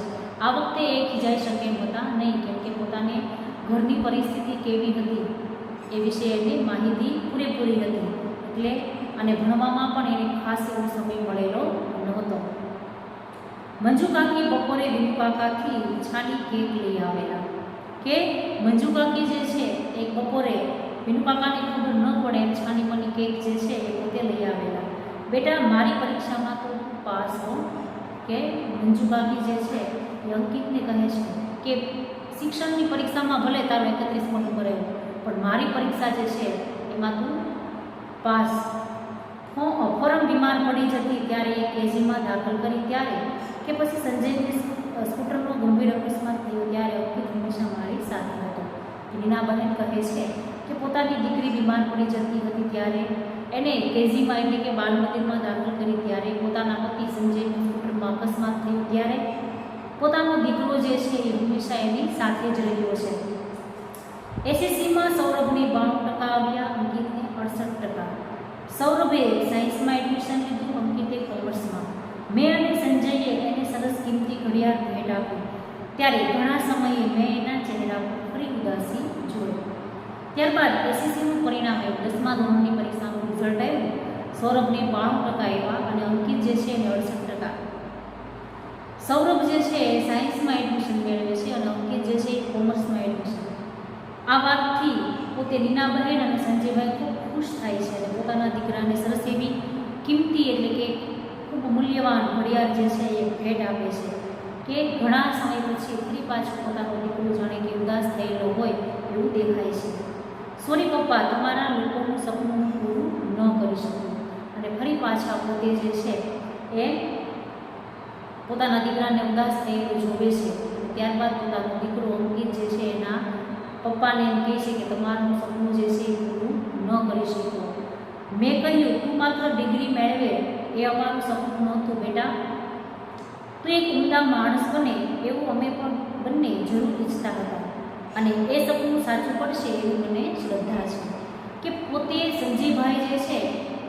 આ વખતે એ ખીજાઈ શકે એમ હતા નહીં, કેમ કે પોતાને ઘરની પરિસ્થિતિ કેવી હતી એ વિશે એની માહિતી પૂરેપૂરી હતી, એટલે અને ભણવામાં પણ એને ખાસ એવો સમય મળેલો નહોતો. મંજુ કાકી બપોરે વિનુ કાકાથી છાની કેક લઈ આવેલા. કે મંજુ કાકી જે છે એ બપોરે વિનુ કાકાને ખબર ન પડે એમ છાની મની કેક જે છે એ પોતે લઈ આવેલા. બેટા મારી પરીક્ષામાં તો પાસ હો. કે મંજુ કાકી જે છે એ અંકિતને કહે છે કે શિક્ષણની પરીક્ષામાં ભલે તારો 31મો નંબર આવ્યો, પણ મારી પરીક્ષા જે છે એમાં તું પાસ. ફોરમ બીમાર પડી જતી ત્યારે એ કેજીમાં દાખલ કરી ત્યારે કે પછી સંજયને સ્કૂટરનો ગંભીર અકસ્માત થયો ત્યારે અંકિત હંમેશા મારી સાથે હતો. નીનાબહેન કહે છે કે પોતાની દીકરી બીમાર પડી જતી હતી ત્યારે એને કેજીમાં એટલે કે બાળ મંદિરમાં દાખલ કરી ત્યારે પોતાના પતિ સંજયનું સ્કૂટરમાં અકસ્માત થયો ત્યારે પોતાનો દીકરો જે છે એ હંમેશા એની સાથે જ રહ્યો છે. એસએસસીમાં સૌરભને 92% આવ્યા, અંકિતને 68%. સૌરભે સાયન્સમાં એડમિશન લીધું, અંકિતે કોમર્સમાં. મેં અને સંજયે એને સરસ કિંમતી ઘડિયાળ ભેટ આપી ત્યારે ઘણા સમયે મેં એના ચહેરા પર ફરી ઉદાસી જોઈ. ત્યારબાદ એસએસસીનું પરિણામ આવ્યું. 10મા ધોરણની પરીક્ષાનું રિઝલ્ટ આવ્યું. સૌરભને 92% આવ્યા અને અંકિત જે છે એને 68%. સૌરભ જે છે એ સાયન્સમાં એડમિશન મેળવે છે અને અંકિત જે છે એ કોમર્સમાં એડમિશન. આ વાતથી પોતે નીનાબહેન અને સંજયભાઈ ખૂબ ખુશ થાય છે અને પોતાના દીકરાને સરસ એવી કિંમતી એટલે કે ખૂબ મૂલ્યવાન ઘડિયાળ જે છે એ ભેટ આપે છે. કે ઘણા સમય પછી ફરી પાછું પોતાનો દીકરો જાણે કે ઉદાસ થયેલો હોય એવું દેખાય છે. સોરી પપ્પા, તમારા લોકોનું સપનું પૂરું ન કરી શકું. અને ફરી પાછા પોતે જે છે એ પોતાના દીકરાને ઉદાસ થયેલું જોવે છે. ત્યારબાદ પોતાનો દીકરો અંકિત જે છે એના પપ્પાને એમ કહે છે કે તમારું સપનું જે છે એ પૂરું ન કરી શકો. મેં કહ્યું તું માત્ર ડિગ્રી મેળવે એ અમારું સપનું નહોતું બેટા, તું એક ઉમદા માણસ બને એવું અમે પણ બંને જરૂર ઈચ્છતા હતા અને એ સપનું સાચું પડશે એવી મને શ્રદ્ધા છે. કે પોતે સંજયભાઈ જે છે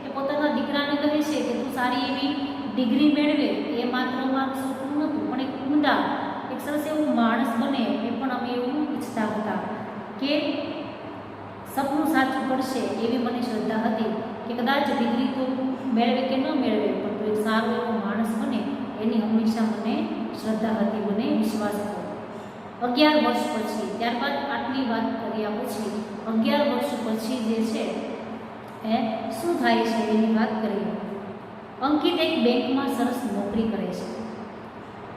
એ પોતાના દીકરાને કહે છે કે તું સારી એવી ડિગ્રી મેળવે એ માત્ર અમારું સપનું નહોતું, પણ એક ઉમદા એક સરસ એવું માણસ બને એ પણ અમે એવું ઈચ્છતા હતા. કે સપનું સાચું પડશે એવી મને શ્રદ્ધા હતી કે કદાચ ડિગ્રી તો મેળવે કે ન મેળવે પણ તો એક સારો એવો માણસ બને એની હંમેશા મને શ્રદ્ધા હતી, મને વિશ્વાસ હતો. 11 વર્ષ પછી, ત્યારબાદ આટલી વાત કર્યા પછી 11 વર્ષ પછી જે છે એ શું થાય છે એની વાત કરીએ. અંકિત એક બેંકમાં સરસ નોકરી કરે છે.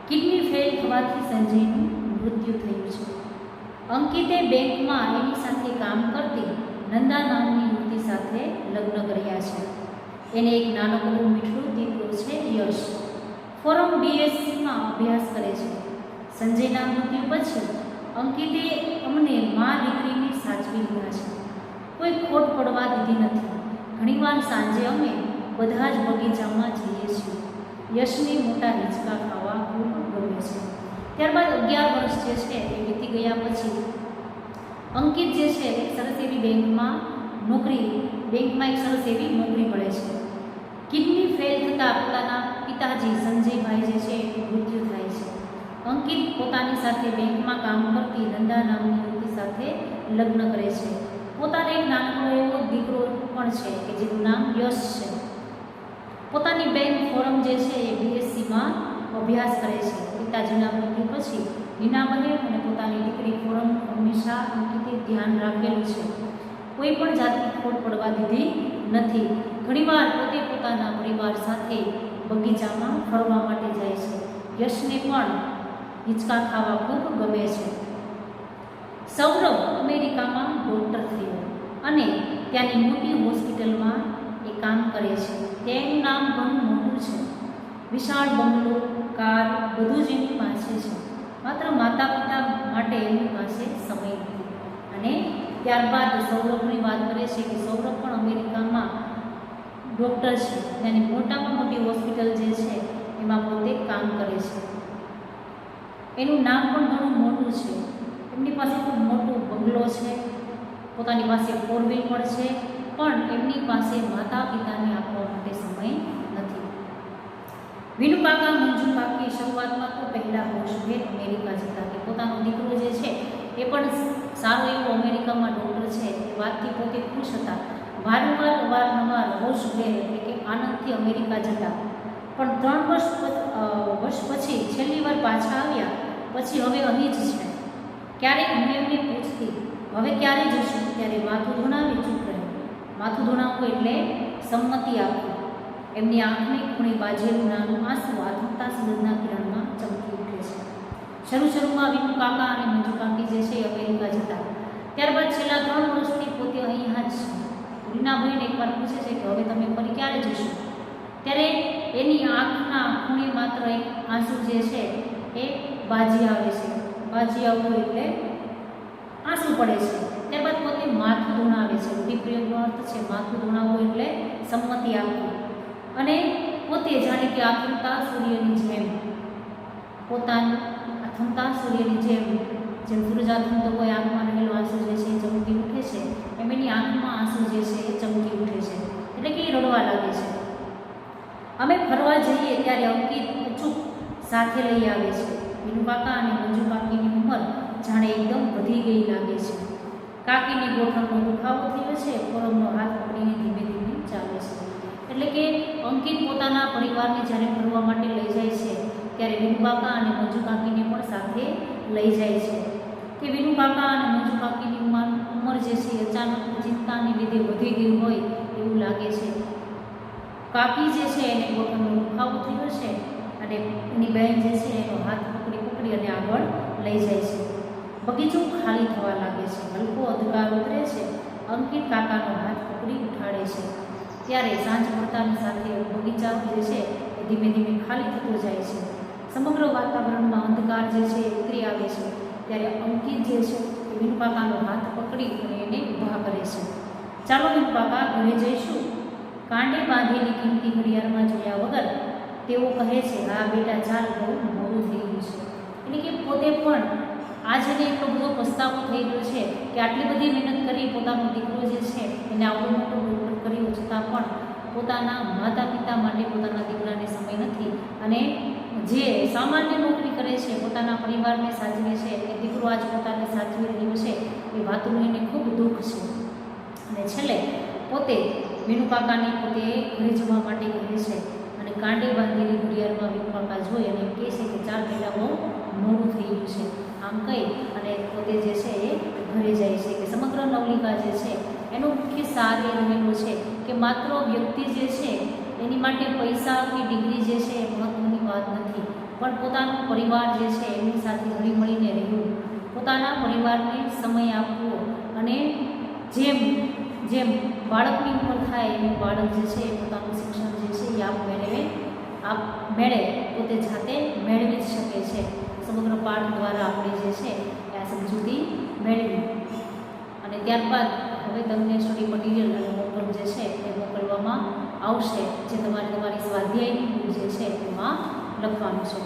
કિડની ફેલ થવાથી સંજયનું મૃત્યુ થયું છે. અંકિતે બેંકમાં એની સાથે કામ કરતી નંદા નામની યુવતી સાથે લગ્ન કર્યા છે. એને એક નાનકડો મીઠો દીકરો છે યશ. ફોરમ બીએસસીમાં અભ્યાસ કરે છે. સંજયના મૃત્યુ પછી અંકિતે અમને મા દીકરીને સાચવી લીધા છે. કોઈ ખોટ પડવા દીધી નથી. ઘણીવાર સાંજે અમે બધા જ બગીચામાં જઈએ છીએ. યશને મોટા હિંચકા ખાવા ખૂબ ગમે છે. ત્યારબાદ 11 વર્ષ જે છે એ વીતી ગયા પછી અંકિત જે છે એક સરસ એવી બેંકમાં એક સરસ એવી નોકરી મળે છે. કિડની ફેલ થતાં પોતાના પિતાજી સંજયભાઈ જે છે એનું મૃત્યુ થાય છે. અંકિત પોતાની સાથે બેંકમાં કામ કરતી નંદા નામની યુવતી સાથે લગ્ન કરે છે. પોતાને એક નાનકડો એવો દીકરો પણ છે કે જેનું નામ યશ છે. પોતાની બેન ફોરમ જે છે એ બીએસસીમાં અભ્યાસ કરે છે. પિતાજીના મૃત્યુ પછી નીનાબહેન અને પોતાની દીકરી ફોરમ હંમેશા અંકિતે ધ્યાન રાખેલું છે. કોઈ પણ જાતની ખોટ પડવા દીધી નથી. ઘણીવાર પોતે પોતાના પરિવાર સાથે બગીચામાં ફરવા માટે જાય છે. યશને પણ હિંચકા ખાવા ખૂબ ગમે છે. સૌરભ અમેરિકામાં ડૉક્ટર થયો અને ત્યાંની મોટી હોસ્પિટલમાં એ કામ કરે છે. તેનું નામ ઘણું મોટું છે. વિશાળ બંગલો, કાર બધું જ એની પાસે છે. માત્ર માતા પિતા માટે એની પાસે સમય નથી. અને ત્યારબાદ સૌરભની વાત કરે છે કે સૌરભ પણ અમેરિકામાં ડૉક્ટર છે. ત્યાંની મોટામાં મોટી હોસ્પિટલ જે છે એમાં પોતે કામ કરે છે. એનું નામ પણ ઘણું મોટું છે. એમની પાસે ખૂબ મોટો બંગલો છે, પોતાની પાસે 4 વ્હીલ પણ છે, પણ એમની પાસે માતા પિતાને આપવા માટે સમય નથી. વિનુ કાકા મંજુ કાકી શરૂઆતમાં તો પહેલાં હોશભેર અમેરિકા જતા કે પોતાનો દીકરો જે છે એ પણ સારો એવો અમેરિકામાં ડૉક્ટર છે એ વાતથી પોતે ખુશ હતા. વારંવાર અવારનવાર હોશભેર એટલે કે આનંદથી અમેરિકા જતા. પણ 3 વર્ષ પછી છેલ્લી વાર પાછા આવ્યા પછી હવે અહીં જ છે. ક્યારેક હું એમને પૂછતી હવે ક્યારે જશું, ત્યારે માથું ધોણાવી ચૂપ રહે. માથું ધોણાવવું એટલે સંમતિ આપવી. એમની આંખની ખૂણે બાજેલું નાનું આંસુ આત્મતા સૂરજના કિરણમાં ચમકી ઉઠે છે. શરૂમાં વિનુ કાકા અને મંજુ કાકી જે છે એ અમેરિકા જતા. ત્યારબાદ છેલ્લા 3 વર્ષથી પોતે અહીંયા જ છે. રીનાભાઈને એકવાર પૂછે છે કે હવે તમે ફરી ક્યારે જશો, ત્યારે એની આંખના ખૂણે માત્ર એક આંસુ જે છે એ બાજી આવે છે. બાજી આવવું એટલે આંસુ પડે છે. ત્યારબાદ પોતે માથું ધોણાવે છે. રૂઢિપ્રયોગનો અર્થ છે માથું ધોણાવવું એટલે સંમતિ આપવી. અને પોતે જાણે કે આથમતા સૂર્યની જેમ પોતાનું આથમતા સૂર્યની જેમ સૂરજ આથમતો હોય આંખમાં રહેલો આંસુ જે છે એ ચમકી ઉઠે છે, એમ એની આંખમાં આંસુ જે છે એ ચમકી ઉઠે છે, એટલે કે એ રડવા લાગે છે. અમે ફરવા જઈએ ત્યારે અંકિત અચૂક સાથે લઈ આવે છે. વિનુ કાકા અને મંજુ કાકીની ઉંમર જાણે એકદમ વધી ગઈ લાગે છે. કાકીની ગોઠણનો દુખાવો થયો છે, ફોરમનો હાથ પકડીને ધીમે ધીમે ચાલે છે. એટલે કે અંકિત પોતાના પરિવારને જ્યારે ફરવા માટે લઈ જાય છે ત્યારે વિનુ કાકા અને મંજુ કાકીને પણ સાથે લઈ જાય છે. કે વિનુ કાકા અને મંજુ કાકીની ઉંમર જે છે અચાનક ચિંતાને લીધે વધી ગઈ હોય એવું લાગે છે. કાકી જે છે એને ગોઠણનો દુખાવો થયો છે અને એની બહેન જે છે એનો હાથ પકડી અને આગળ લઈ જાય છે. બગીચો ખાલી થવા લાગે છે. હલકો અંધકાર ઉતરે છે. અંકિત કાકાનો હાથ પકડી ઉઠાડે છે. ત્યારે સાંજ પડતાની સાથે બગીચા જે છે એ ધીમે ધીમે ખાલી થતો જાય છે. સમગ્ર વાતાવરણમાં અંધકાર જે છે એ ઉતરી આવે છે. ત્યારે અંકિત જે છે એ વિનુ કાકાનો હાથ પકડી અને એને ઊભા કરે છે. ચાલો વિનુ કાકા ઘરે જઈશું. કાંડે બાંધેલી કિંમતી ઘડિયાળમાં જોયા વગર તેઓ કહે છે હા બેટા ચાલ, બહુ મોડું થઈ ગયું છે. એટલે કે પોતે પણ આજે એટલો બધો પસ્તાવો થઈ ગયો છે કે આટલી બધી મહેનત કરી પોતાનો દીકરો જે છે એને આવડો મોટો ડૉક્ટર કર્યો છતાં પણ પોતાના માતા પિતા માટે પોતાના દીકરાને સમય નથી. અને જે સામાન્ય નોકરી કરે છે, પોતાના પરિવારને સાચવે છે, એ દીકરો આજ પોતાને સાચવી રહ્યો છે એ વાતનું એને ખૂબ દુઃખ છે. અને છેલ્લે પોતે વિનુ કાકાને પોતે ઘરે જવા માટે કહે છે અને કાંડે બાંધેલી ઘડિયાળમાં વિનુ કાકા જોઈ અને કહે છે કે ચાર બેટા બહુ મોડું થઈ ગયું છે. આમ કહી અને પોતે જે છે એ ઘરે જાય છે. કે સમગ્ર નવલિકા જે છે એનો મુખ્ય સાર એ રહેલો છે કે માત્ર વ્યક્તિ જે છે એની માટે પૈસા કે ડિગ્રી જે છે એ મહત્ત્વની વાત નથી, પણ પોતાનો પરિવાર જે છે એમની સાથે હળીમળીને રહેવું, પોતાના પરિવારને સમય આપવો અને જેમ બાળકની ઉંમર થાય એમ બાળક જે છે એ પોતાનું શિક્ષણ જે છે એ મેળે પોતે જાતે મેળવી જ શકે છે. સમગ્ર પાઠ દ્વારા આપણે જે છે એ આ સમજૂતી મેળવી અને ત્યારબાદ હવે તમને સ્ટડી મટીરિયલ અને હોમવર્ક જે છે એ મોકલવામાં આવશે, જે તમારી સ્વાધ્યાયની બુક જે છે એમાં લખવાનું છે.